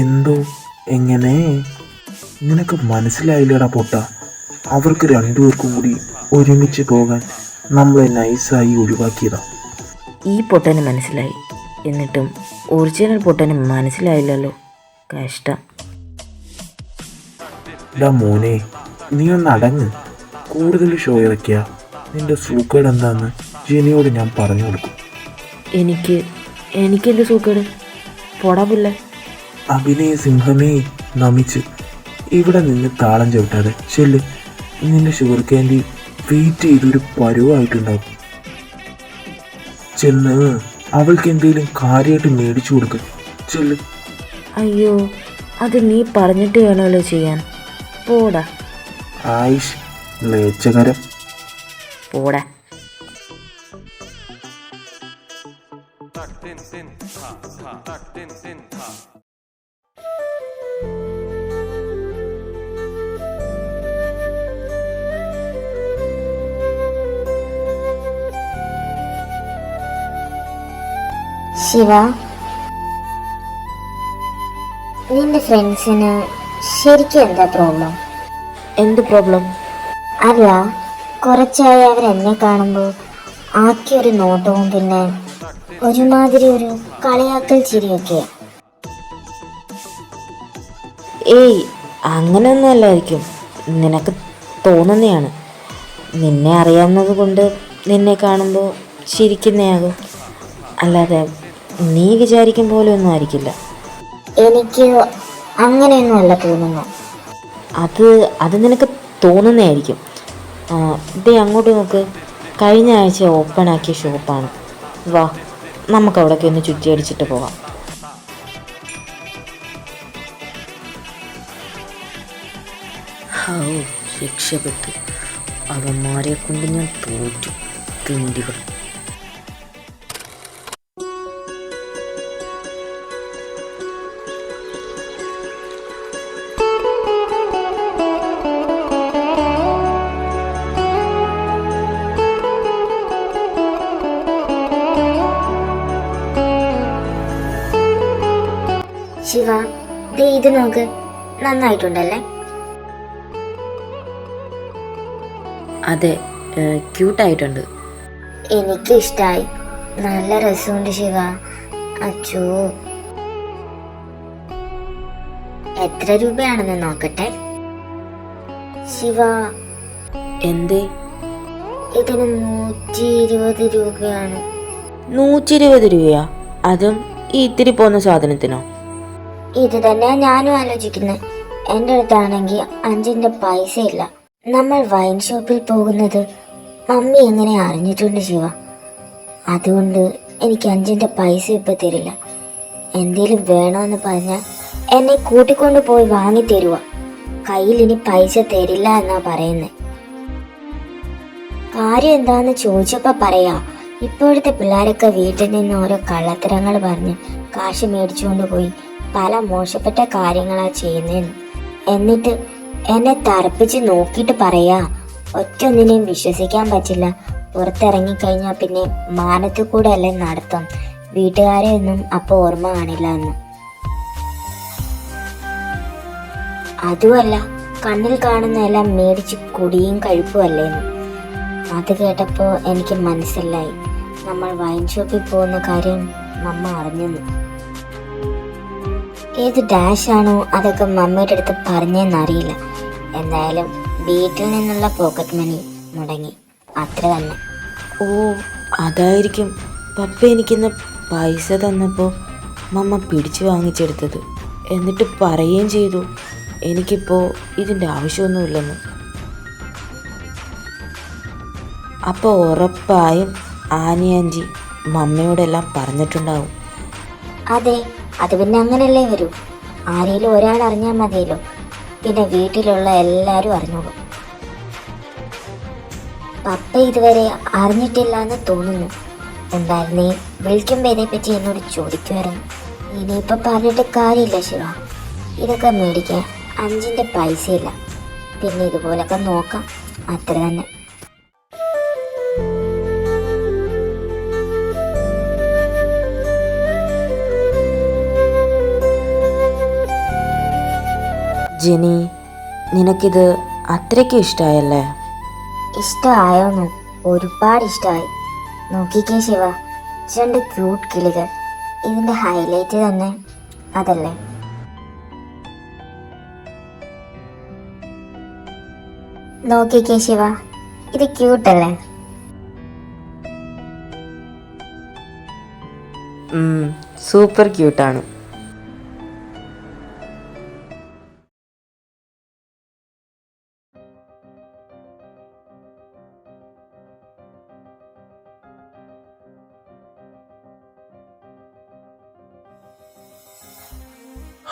എന്തോ എങ്ങനെ നിനക്ക് മനസ്സിലായില്ലടാ പൊട്ട. അവർക്ക് രണ്ടുപേർക്കും കൂടി ഒരുമിച്ച് പോകാൻ നമ്മളെ നൈസായി ഒഴിവാക്കിയതാ. ഈ പൊട്ടന് മനസ്സിലായി, എന്നിട്ടും ഒറിജിനൽ പൊട്ടന് മനസ്സിലായില്ലല്ലോ. കഷ്ടം. ഇതാ മോനെ, നീ ഒന്ന് അടങ്ങ്. കൂടുതൽ ഷോ ഇറക്കിയ നിന്റെ സൂക്കേട് എന്താന്ന് ജെനിയോട് ഞാൻ പറഞ്ഞു കൊടുക്കും. എനിക്കെന്ത് സൂക്കേട്? പൊടാപില്ല. അഭിനയ സിംഹമേ നമിച്ച് ഇവിടെ നിന്ന് താളം ചവിട്ടാതെ ചെല്ല്. നിന്റെ ഷുഗർ ക്യാൻഡി വെയിറ്റ് ചെയ്തൊരു പരുവായിട്ടുണ്ടാവും. ചെന്ന് അവൾക്ക് എന്തെങ്കിലും കാര്യമായിട്ട് മേടിച്ചു കൊടുക്ക്. ചെല്ല്. അയ്യോ, അത് നീ പറഞ്ഞിട്ട് വേണമല്ലോ ചെയ്യാൻ. പോടാ. ആയിഷ് മ്ലേച്ഛകരം. പോടാ. ശിവ, നിന്റെ ഫ്രണ്ട്സിന് ശരിക്കും എന്താ പ്രോബ്ലം? എന്ത് പ്രോബ്ലം? അല്ല, കുറച്ചായി അവരെന്നെ കാണുമ്പോൾ ആക്കിയൊരു നോട്ടവും പിന്നെ ഒരുമാതിരി ഒരു കളിയാക്കൽ ചിരിയൊക്കെ. ഏയ്, അങ്ങനെയൊന്നും അല്ലായിരിക്കും. നിനക്ക് തോന്നുന്നതാണ്. നിന്നെ അറിയാവുന്നത് കൊണ്ട് നിന്നെ കാണുമ്പോൾ ചിരിക്കുന്നയാകും, അല്ലാതെ നീ വിചാരിക്കും പോലെ ഒന്നും ആയിരിക്കില്ല. എനിക്ക് അങ്ങനെയൊന്നുമല്ല തോന്നുന്നു. അത് നിനക്ക് തോന്നുന്നതായിരിക്കും. ഇതേ അങ്ങോട്ട് നോക്ക്, കഴിഞ്ഞ ആഴ്ച ഓപ്പൺ ആക്കിയ ഷോപ്പാണ്. വാ, നമുക്ക് അവിടേക്ക് ഒന്ന് ചുറ്റി അടിച്ചിട്ട് പോകാം. ഹൗ, രക്ഷപ്പെട്ടു. അവന്മാരെ കൊണ്ട് ഞാൻ തോറ്റു. കിണ്ടികൾ. ശിവ, ദേ ഇത് നോക്ക്, നന്നായിട്ടുണ്ടല്ലേ? അതെ, ക്യൂട്ടായിട്ടുണ്ട്. എനിക്ക് ഇഷ്ടായി. നല്ല രസമുണ്ട് ശിവ. അച്ചോ, എത്ര രൂപയാണെന്ന് നോക്കട്ടെ. ശിവ, എന്തേ? ഇതിന് 120 രൂപയാണ്. 120 രൂപയാ? അതും ഈ ഇത്തിരി പോകുന്ന സാധനത്തിനോ? ഇത് തന്നെയാ ഞാനും ആലോചിക്കുന്നത്. എൻ്റെ അടുത്താണെങ്കിൽ 5ന്റെ പൈസ ഇല്ല. നമ്മൾ വൈൻ ഷോപ്പിൽ പോകുന്നത് മമ്മി എങ്ങനെ അറിഞ്ഞിട്ടുണ്ട് ശിവ. അതുകൊണ്ട് എനിക്ക് 5ന്റെ പൈസ ഇപ്പം തരില്ല. എന്തേലും വേണമെന്ന് പറഞ്ഞാൽ എന്നെ കൂട്ടിക്കൊണ്ട് പോയി വാങ്ങി തരുക. കയ്യിൽ ഇനി പൈസ തരില്ല എന്നാ പറയുന്നത്. കാര്യം എന്താന്ന് ചോദിച്ചപ്പോൾ പറയാ, ഇപ്പോഴത്തെ പിള്ളേരൊക്കെ വീട്ടിൽ നിന്ന് ഓരോ കള്ളത്തരങ്ങൾ പറഞ്ഞ് കാശ് മേടിച്ചുകൊണ്ട് പോയി പല മോശപ്പെട്ട കാര്യങ്ങളാ ചെയ്യുന്നതെന്ന്. എന്നിട്ട് എന്നെ തറപ്പിച്ച് നോക്കിയിട്ട് പറയാ, ഒറ്റൊന്നിനെയും വിശ്വസിക്കാൻ പറ്റില്ല. പുറത്തിറങ്ങിക്കഴിഞ്ഞാൽ പിന്നെ മാനത്ത് കൂടെ അല്ലേ നടത്തം, വീട്ടുകാരെ ഒന്നും അപ്പോൾ ഓർമ്മ കാണില്ല എന്ന്. അതുമല്ല, കണ്ണിൽ കാണുന്ന എല്ലാം മേടിച്ച് കുടിയും കഴിപ്പുമല്ലേന്ന്. അത് കേട്ടപ്പോൾ എനിക്ക് മനസ്സിലായി, നമ്മൾ വൈൻ ഷോപ്പിൽ പോകുന്ന കാര്യം മമ്മ അറിഞ്ഞെന്ന്. ഏത് ഡാഷാണോ അതൊക്കെ മമ്മിയുടെ അടുത്ത് പറഞ്ഞെന്നറിയില്ല. എന്തായാലും വീട്ടിൽ നിന്നുള്ള പോക്കറ്റ് മണി മുടങ്ങി, അത്ര തന്നെ. ഓ, അതായിരിക്കും പപ്പ എനിക്കിന്ന് പൈസ തന്നപ്പോൾ മമ്മ പിടിച്ചു വാങ്ങിച്ചെടുത്തത്. എന്നിട്ട് പറയുകയും ചെയ്തു എനിക്കിപ്പോൾ ഇതിൻ്റെ ആവശ്യമൊന്നുമില്ലെന്ന്. അപ്പോൾ ഉറപ്പായും ആനിയാഞ്ചി മമ്മയോടെല്ലാം പറഞ്ഞിട്ടുണ്ടാവും. അതെ, അത് പിന്നെ അങ്ങനെയല്ലേ വരൂ. ആരെങ്കിലും ഒരാൾ അറിഞ്ഞാൽ മതിയല്ലോ, പിന്നെ വീട്ടിലുള്ള എല്ലാവരും അറിഞ്ഞോളും. പപ്പ ഇതുവരെ അറിഞ്ഞിട്ടില്ല എന്ന് തോന്നുന്നു. എന്തായിരുന്നേ വിളിക്കുമ്പോൾ ഇതിനെപ്പറ്റി എന്നോട് ചോദിക്കുമായിരുന്നു. ഇനിയിപ്പോൾ പറഞ്ഞിട്ട് കാര്യമില്ല ശിവ. ഇതൊക്കെ മേടിക്കാൻ 5ന്റെ പൈസയില്ല. പിന്നെ ഇതുപോലൊക്കെ നോക്കാം, അത്ര തന്നെ. ജെനി, നിനക്കിത് അത്രയ്ക്ക് ഇഷ്ടമായല്ലേ? ഇഷ്ടമായോന്ന്? ഒരുപാട് ഇഷ്ടമായി. നോക്കിക്കേ ശിവ, 2 ക്യൂട്ട് കിളികൾ. ഇതിന്റെ ഹൈലൈറ്റ് തന്നെ അതല്ലേ? നോക്കിക്കേ ശിവ, ഇത് ക്യൂട്ടല്ലേ? സൂപ്പർ ക്യൂട്ടാണ്.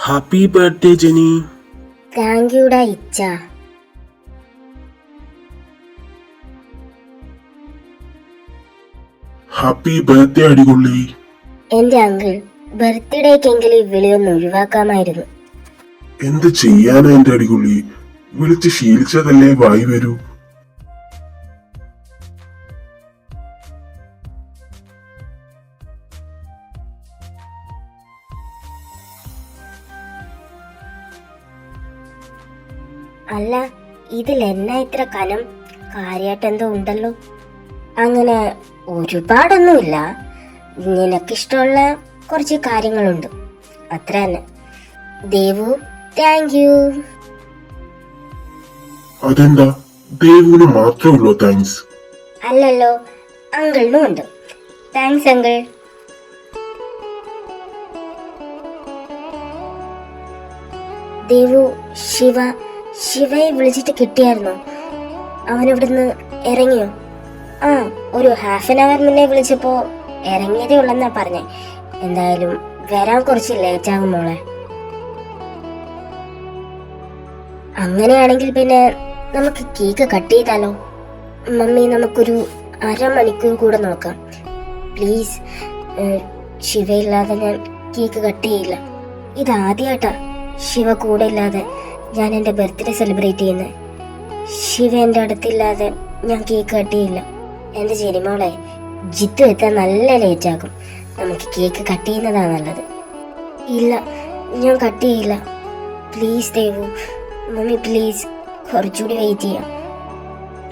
Happy birthday Jenny. താങ്ക് യുടാ ഇച്ച. ഹാപ്പി ബർത്ത്ഡേ അടികൊള്ളി. എന്റെ അങ്കിൾ, ബർത്ത്ഡേക്കെങ്കിലും ഈ വിളിയൊന്ന് ഒഴിവാക്കാമായിരുന്നു. എന്ത് ചെയ്യാനാ എന്റെ അടികൊള്ളി? വിളിച്ച് ശീലിച്ചതല്ലേ വായി വരൂ. അല്ല, ഇതിൽ എന്നാ ഇത്ര കനം? കാര്യായിട്ടെന്തോ ഉണ്ടല്ലോ. അങ്ങനെ ഒരുപാടൊന്നുമില്ല, നിനക്കിഷ്ടമുള്ള കുറച്ച് കാര്യങ്ങളുണ്ട്, അത്ര തന്നെ. Devu, thank you. അതെന്താ ദേവുവിന് മാത്രമേ ഉള്ളൂ താങ്ക്സ്? അല്ലല്ലോ, അങ്കിളിനും ഉണ്ട്. Thanks uncle. ദേവു, ശിവയെ വിളിച്ചിട്ട് കിട്ടിയായിരുന്നോ? അവനിവിടുന്ന് ഇറങ്ങിയോ? ആ, ഒരു ഹാഫ് ആൻ അവർ മുന്നേ വിളിച്ചപ്പോ ഇറങ്ങിയതേ ഉള്ളെന്നാ പറഞ്ഞേ. എന്തായാലും വരാൻ കുറച്ച് ലേറ്റ് ആകും മോളെ. അങ്ങനെയാണെങ്കിൽ പിന്നെ നമുക്ക് കേക്ക് കട്ട് ചെയ്താലോ? മമ്മി, നമുക്കൊരു അരമണിക്കൂർ കൂടെ നോക്കാം പ്ലീസ്. ശിവയില്ലാതെ ഞാൻ കേക്ക് കട്ട് ചെയ്യില്ല. ഇതാദ്യമായിട്ടാ ശിവ കൂടെ ഇല്ലാതെ ഞാൻ എൻ്റെ ബർത്ത്ഡേ സെലിബ്രേറ്റ് ചെയ്യുന്നത്. ശിവ എൻ്റെ അടുത്തില്ലാതെ ഞാൻ കേക്ക് കട്ട് ചെയ്യില്ല. എൻ്റെ ജെനിമോളെ, ജിത്തു എത്താൻ നല്ല ലേറ്റ് ആകും. നമുക്ക് കേക്ക് കട്ട് ചെയ്യുന്നതാ നല്ലത്. ഇല്ല, ഞാൻ കട്ട് ചെയ്യില്ല. പ്ലീസ് ദേവു, മമ്മി പ്ലീസ്, കുറച്ചുകൂടി വെയിറ്റ് ചെയ്യാം.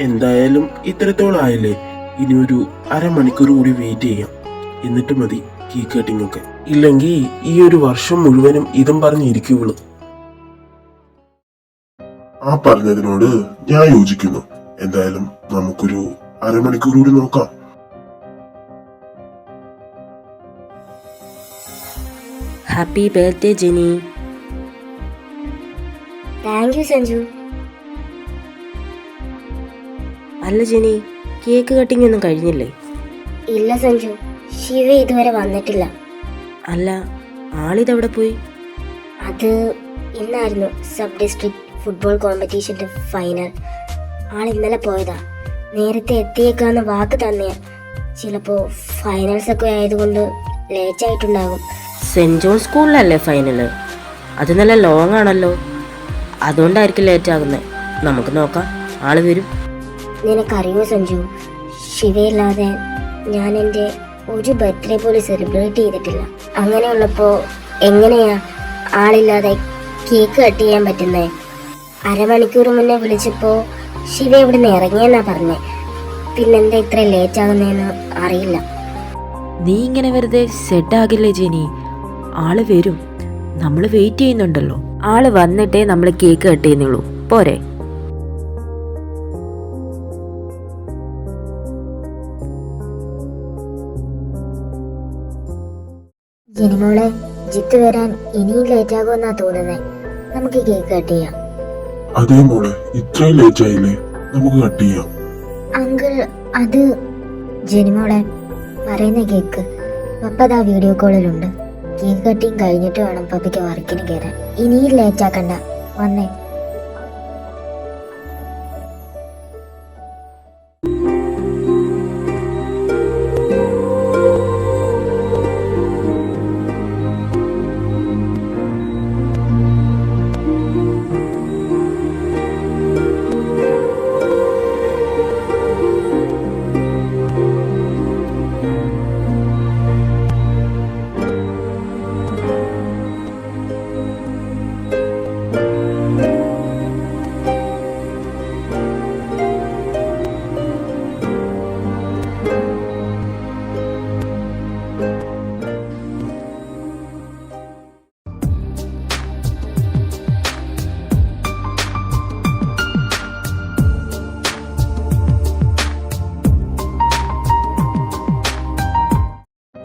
എന്തായാലും ഇത്രത്തോളം ആയില്ലേ, ഇനി ഒരു അരമണിക്കൂർ കൂടി വെയിറ്റ് ചെയ്യാം. എന്നിട്ട് മതി കേക്ക് കട്ടിംഗ് ഒക്കെ. ഇല്ലെങ്കിൽ ഈ ഒരു വർഷം മുഴുവനും ഇതും പറഞ്ഞിരിക്കുള്ളൂ. ആ പറഞ്ഞതിനോട് ഞാൻ യോജിക്കുന്നു. എന്തായാലും നമുക്കൊരു അരമണിക്കൂർ കൂടി നോക്കാം. Happy birthday Jenny. Thank you Sanju. അല്ല ജെനി, കേക്ക് കട്ടിംഗ് ഒന്നും കഴിഞ്ഞില്ലേ? ഇല്ല സഞ്ജു, ശിവ ഇതുവരെ വന്നിട്ടില്ല. അല്ല, ആളിതെവിടെ പോയി? അത് ഇന്നായിരുന്നു സബ് ഡിസ്ട്രിക്ട് ഫുട്ബോൾ കോമ്പറ്റീഷന്റെ ഫൈനൽ. ആൾ ഇന്നലെ പോയതാ. നേരത്തെ എത്തിയേക്കാന്ന് വാക്ക് തന്നെയാ. ചിലപ്പോ ഫൈനൽസ് ഒക്കെ ആയതുകൊണ്ട് ലേറ്റ് ആയിട്ടുണ്ടാകും. സെന്റ് ജോൺ സ്കൂളിലല്ലേ ഫൈനല്? അത് നല്ല ലോങ് ആണല്ലോ, അതുകൊണ്ടായിരിക്കും ലേറ്റ് ആകുന്നത്. നമുക്ക് നോക്കാം, ആള് വരും. നിനക്കറിയോ സഞ്ജു, ശിവയില്ലാതെ ഞാൻ എൻ്റെ ഒരു ബർത്ത്ഡേ പോലും സെലിബ്രേറ്റ് ചെയ്തിട്ടില്ല. അങ്ങനെയുള്ളപ്പോ എങ്ങനെയാ ആളില്ലാതെ കേക്ക് കട്ട് ചെയ്യാൻ പറ്റുന്നേ? അരമണിക്കൂർ മുന്നേ വിളിച്ചപ്പോ ശിവ ഇവിടുന്ന് ഇറങ്ങിയെന്നാ പറഞ്ഞേ. പിന്നെന്താ ഇത്ര ലേറ്റ് ആകുന്നതെന്ന് അറിയില്ല. നീ ഇങ്ങനെ വെറുതെ സെറ്റ് ആകില്ലേ ജെനി? ആള് വരും, നമ്മൾ വെയിറ്റ് ചെയ്യുന്നുണ്ടല്ലോ. ആള് വന്നിട്ടേ നമ്മൾ കേക്ക് കട്ട് ചെയ്യുന്നുള്ളൂ, പോരെ? ജനിമോളെ, ജിത്ത് വരാൻ ഇനിയും ലേറ്റ് ആകുമെന്നാ തോന്നുന്നേ. നമുക്ക് കേക്ക് കട്ട് ചെയ്യാം. അതേ മോളെ, ഇത്രയും ലേറ്റ് ആയില്ലേ, നമുക്ക് കട്ട് ചെയ്യാം. അങ്കിൾ, അത് ജനിമോളെ പറയുന്ന കേക്ക് പപ്പ വീഡിയോ കോളിലുണ്ട്. കേക്ക് കട്ടിങ് കഴിഞ്ഞിട്ട് വേണം പപ്പയ്ക്ക് വർക്കിന് കയറാൻ. ഇനിയും ലേറ്റ് ആക്കണ്ട, വന്നേ.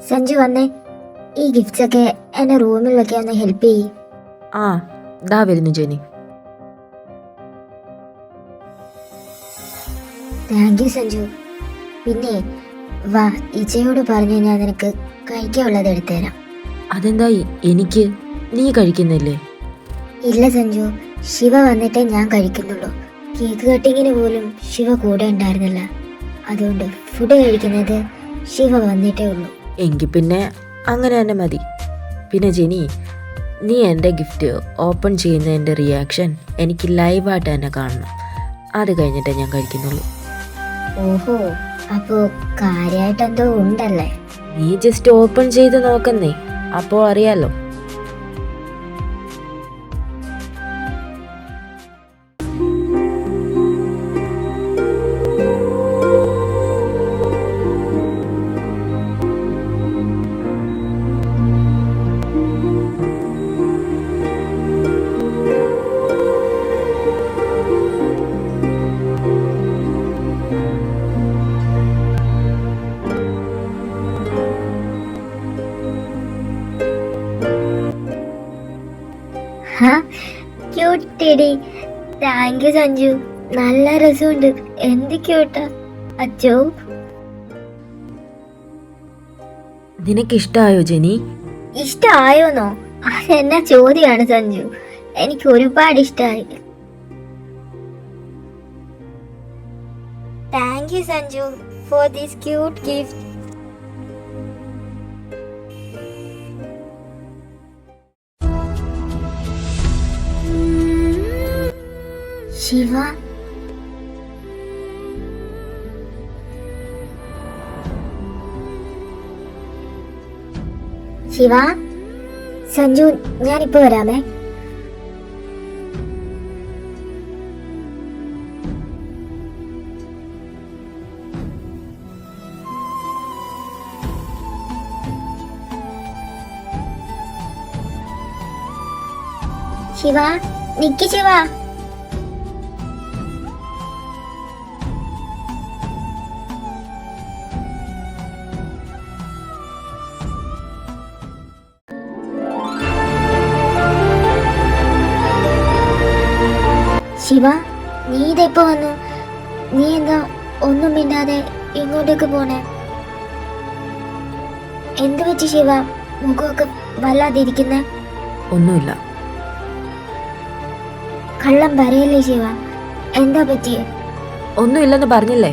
സഞ്ജു വന്നേ, ഈ ഗിഫ്റ്റ്സ് ഒക്കെ എന്റെ റൂമിൽ വെക്കാൻ ഒന്ന് ഹെൽപ്പ് ചെയ്യ്. ആ ദാ വരുന്നു ജെനി. Thank you Sanju. പിന്നെ വാ, ഇച്ചയോട് പറഞ്ഞു ഞാൻ നിനക്ക് കഴിക്കാനുള്ളത് എടുത്തുതരാം. അതെന്താ എനിക്ക്? നീ കഴിക്കുന്നില്ലേ? ഇല്ല സഞ്ജു, ശിവ വന്നിട്ടേ ഞാൻ കഴിക്കുന്നുള്ളൂ. കേക്ക് കട്ടിങ്ങിന് പോലും ശിവ കൂടെ ഉണ്ടായിരുന്നില്ല. അതുകൊണ്ട് ഫുഡ് കഴിക്കുന്നത് ശിവ വന്നിട്ടേ ഉള്ളൂ. എങ്കിൽ പിന്നെ അങ്ങനെ തന്നെ മതി. പിന്നെ ജെനി, നീ എൻ്റെ ഗിഫ്റ്റ് ഓപ്പൺ ചെയ്യുന്നതിൻ്റെ റിയാക്ഷൻ എനിക്ക് ലൈവായിട്ട് തന്നെ കാണണം. അത് കഴിഞ്ഞിട്ടേ ഞാൻ കഴിക്കുന്നുള്ളൂ. ഓഹോ, അപ്പോ കാര്യമായിട്ട് എന്തോ ഉണ്ടല്ലേ? നീ ജസ്റ്റ് ഓപ്പൺ ചെയ്ത് നോക്കുന്നേ, അപ്പോൾ അറിയാലോ. Cutie, thank you Sanju. നല്ല രസമുണ്ട്. എന്ത് ക്യൂട്ടാ അച്ചോ. നിനക്കിഷ്ടായോ ജെനി? ഇഷ്ടായോന്നോ? അതെന്നാ ചോദ്യമാണ് സഞ്ജു. എനിക്ക് ഒരുപാട് ഇഷ്ടമായി. Thank you Sanju for this cute gift. Shiva, Shiva, Sanju ഞാനിപ്പോ വരാമേ. ശിവ, നിക്ക് ശിവ. ശിവ, നീ ഇതെപ്പോ വന്നു? നീ എന്താ ഒന്നും മിണ്ടാതെ ഇങ്ങോട്ടേക്ക് പോണേ? എന്ത് പറ്റി ശിവ? മുഖമൊക്കെ വല്ലാതിരിക്കുന്നേ? ഒന്നുമില്ല. കള്ളം പറയല്ലേ ശിവ, എന്താ പറ്റിയേ? ഒന്നുമില്ലെന്ന് പറഞ്ഞില്ലേ?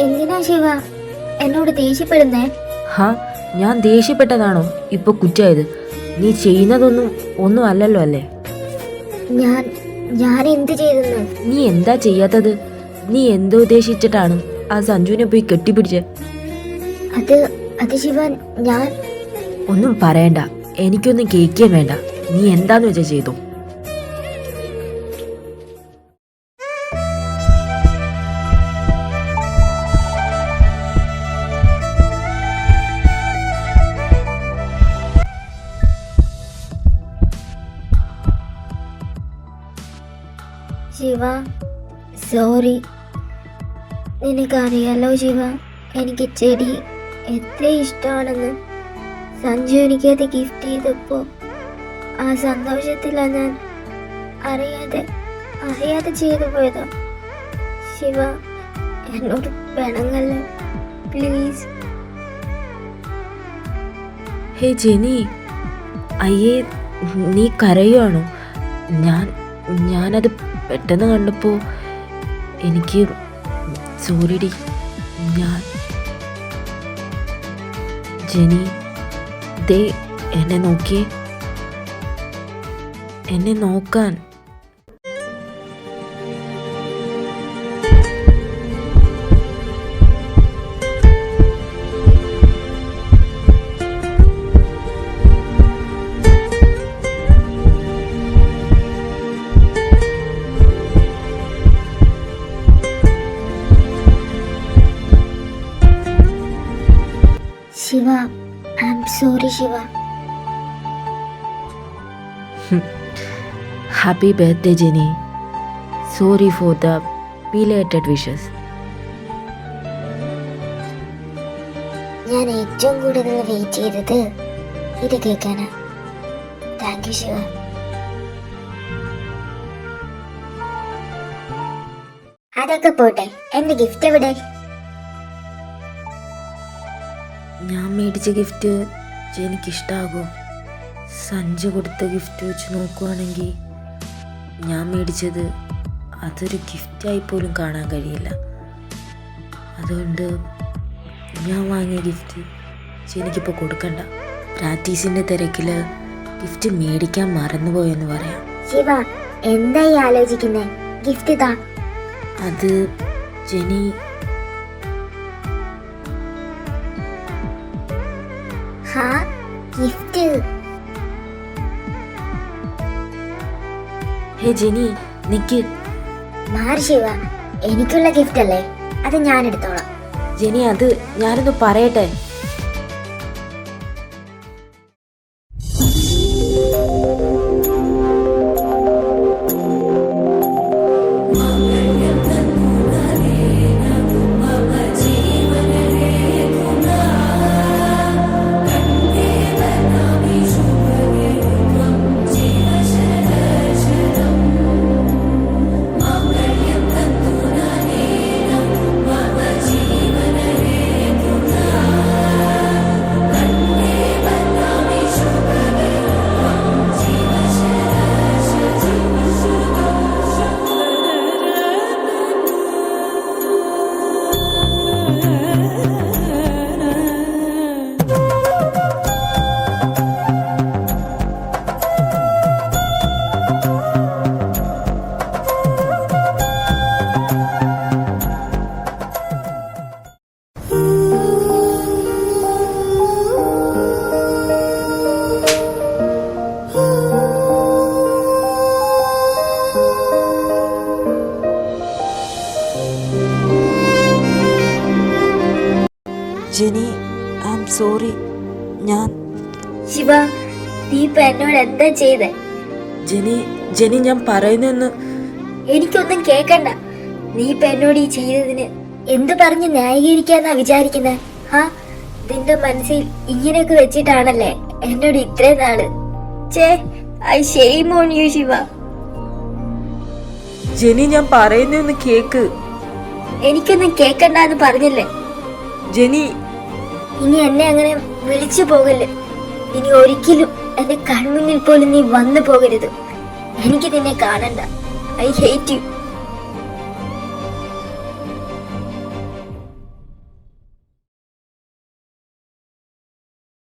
എന്തിനാ ശിവ എന്നോട് ദേഷ്യപ്പെടുന്നേ? ഹാ, ഞാൻ ദേഷ്യപ്പെട്ടതാണോ ഇപ്പൊ കുറ്റായത്? നീ ചെയ്യുന്നതൊന്നും ഒന്നും അല്ലല്ലോ അല്ലേ? ഞാൻ എന്ത് ചെയ്തെന്ന്? നീ എന്താ ചെയ്യാത്തത്? നീ എന്തോ ഉദ്ദേശിച്ചിട്ടാണ് ആ സഞ്ജുവിനെ പോയി കെട്ടിപ്പിടിച്ചേ? അത് ശിവ, ഞാൻ ഒന്നും പറയണ്ട, എനിക്കൊന്നും കേൾക്കേ വേണ്ട. നീ എന്താന്ന് വെച്ചാ ചെയ്തു. ശിവ സോറി. നിനക്കറിയാലോ ശിവ, എനിക്ക് ചെടി എത്ര ഇഷ്ടമാണെന്ന്. സഞ്ജു എനിക്കത് ഗിഫ്റ്റ് ചെയ്തപ്പോ ആ സന്തോഷത്തിലാണ് ഞാൻ അറിയാതെ ചെയ്തു പോയതാ. ശിവ, എന്നോട് പിണങ്ങല്ലേ പ്ലീസ്. ഹേ ജെനി, അയ്യേ നീ കരയുവാണോ? ഞാനത് പെട്ടെന്ന് കണ്ടപ്പോ എനിക്ക് സോറിടി. ജെനി ദേ എന്നെ നോക്കിയേ, എന്നെ നോക്കാൻ. Shiva, I am sorry Shiva. Happy birthday, Jenny. Sorry for the belated wishes. ഞാൻ ഏറ്റവും കൂടുതൽ വെയിറ്റ് ചെയ്തത് ഇത് കേൾക്കാനാ. Thank you Shiva. അതൊക്കെ പോട്ടെ, എന്റെ ഗിഫ്റ്റ് എവിടെ? ഞാൻ മേടിച്ച ഗിഫ്റ്റ് എനിക്കിഷ്ടാകുമോ? സഞ്ജു കൊടുത്ത ഗിഫ്റ്റ് വെച്ച് നോക്കുവാണെങ്കിൽ ഞാൻ മേടിച്ചത് അതൊരു ഗിഫ്റ്റായി പോലും കാണാൻ കഴിയില്ല. അതുകൊണ്ട് ഞാൻ വാങ്ങിയ ഗിഫ്റ്റ് എനിക്കിപ്പോൾ കൊടുക്കണ്ട. പ്രാക്ടീസിൻ്റെ തിരക്കിൽ ഗിഫ്റ്റ് മേടിക്കാൻ മറന്നുപോയെന്ന് പറയാം. ശിവ, എന്തായി ആലോചിക്കുന്നേ? ഗിഫ്റ്റ് താ. അത് ജെനി ഹാ, ഗിഫ്റ്റ്. ഹേ ജെനി, നിക്ക്. മാറി ശിവ, എനിക്കുള്ള ഗിഫ്റ്റ് അല്ലേ, അത് ഞാൻ എടുത്തോളാം. ജെനി, അത് ഞാനൊന്ന് പറയട്ടെ. Jenny, I am sorry. Shiva, നീ ഇപ്പൊ എന്നോട് എന്താ ചെയ്തേ? ജെനി ഞാൻ പറയുന്നെന്ന്. എനിക്കൊന്നും കേക്കണ്ട. നീ ഇപ്പൊ എന്നോട് ഈ ചെയ്തതിന് എന്ത് പറഞ്ഞ് ന്യായീകരിക്കാന്നാ വിചാരിക്കുന്നെ? ഹാ, നിന്റെ മനസ്സിൽ ഇങ്ങനെയൊക്കെ വെച്ചിട്ടാണല്ലേ എന്നോട് ഇത്രയും നാള്? I shame on you Shiva. Jenny ഞാൻ പറയുന്നെന്ന് കേക്ക്. എനിക്കൊന്നും കേക്കണ്ടെന്ന് പറഞ്ഞില്ലേ? ജെനി, ഇനി എന്നെ അങ്ങനെ വിളിച്ചു പോകല്ലേ. ഇനി ഒരിക്കലും എന്റെ കൺമുന്നിൽ പോലും നീ വന്നു പോകരുത്. എനിക്ക് നിന്നെ കാണണ്ട. I hate you.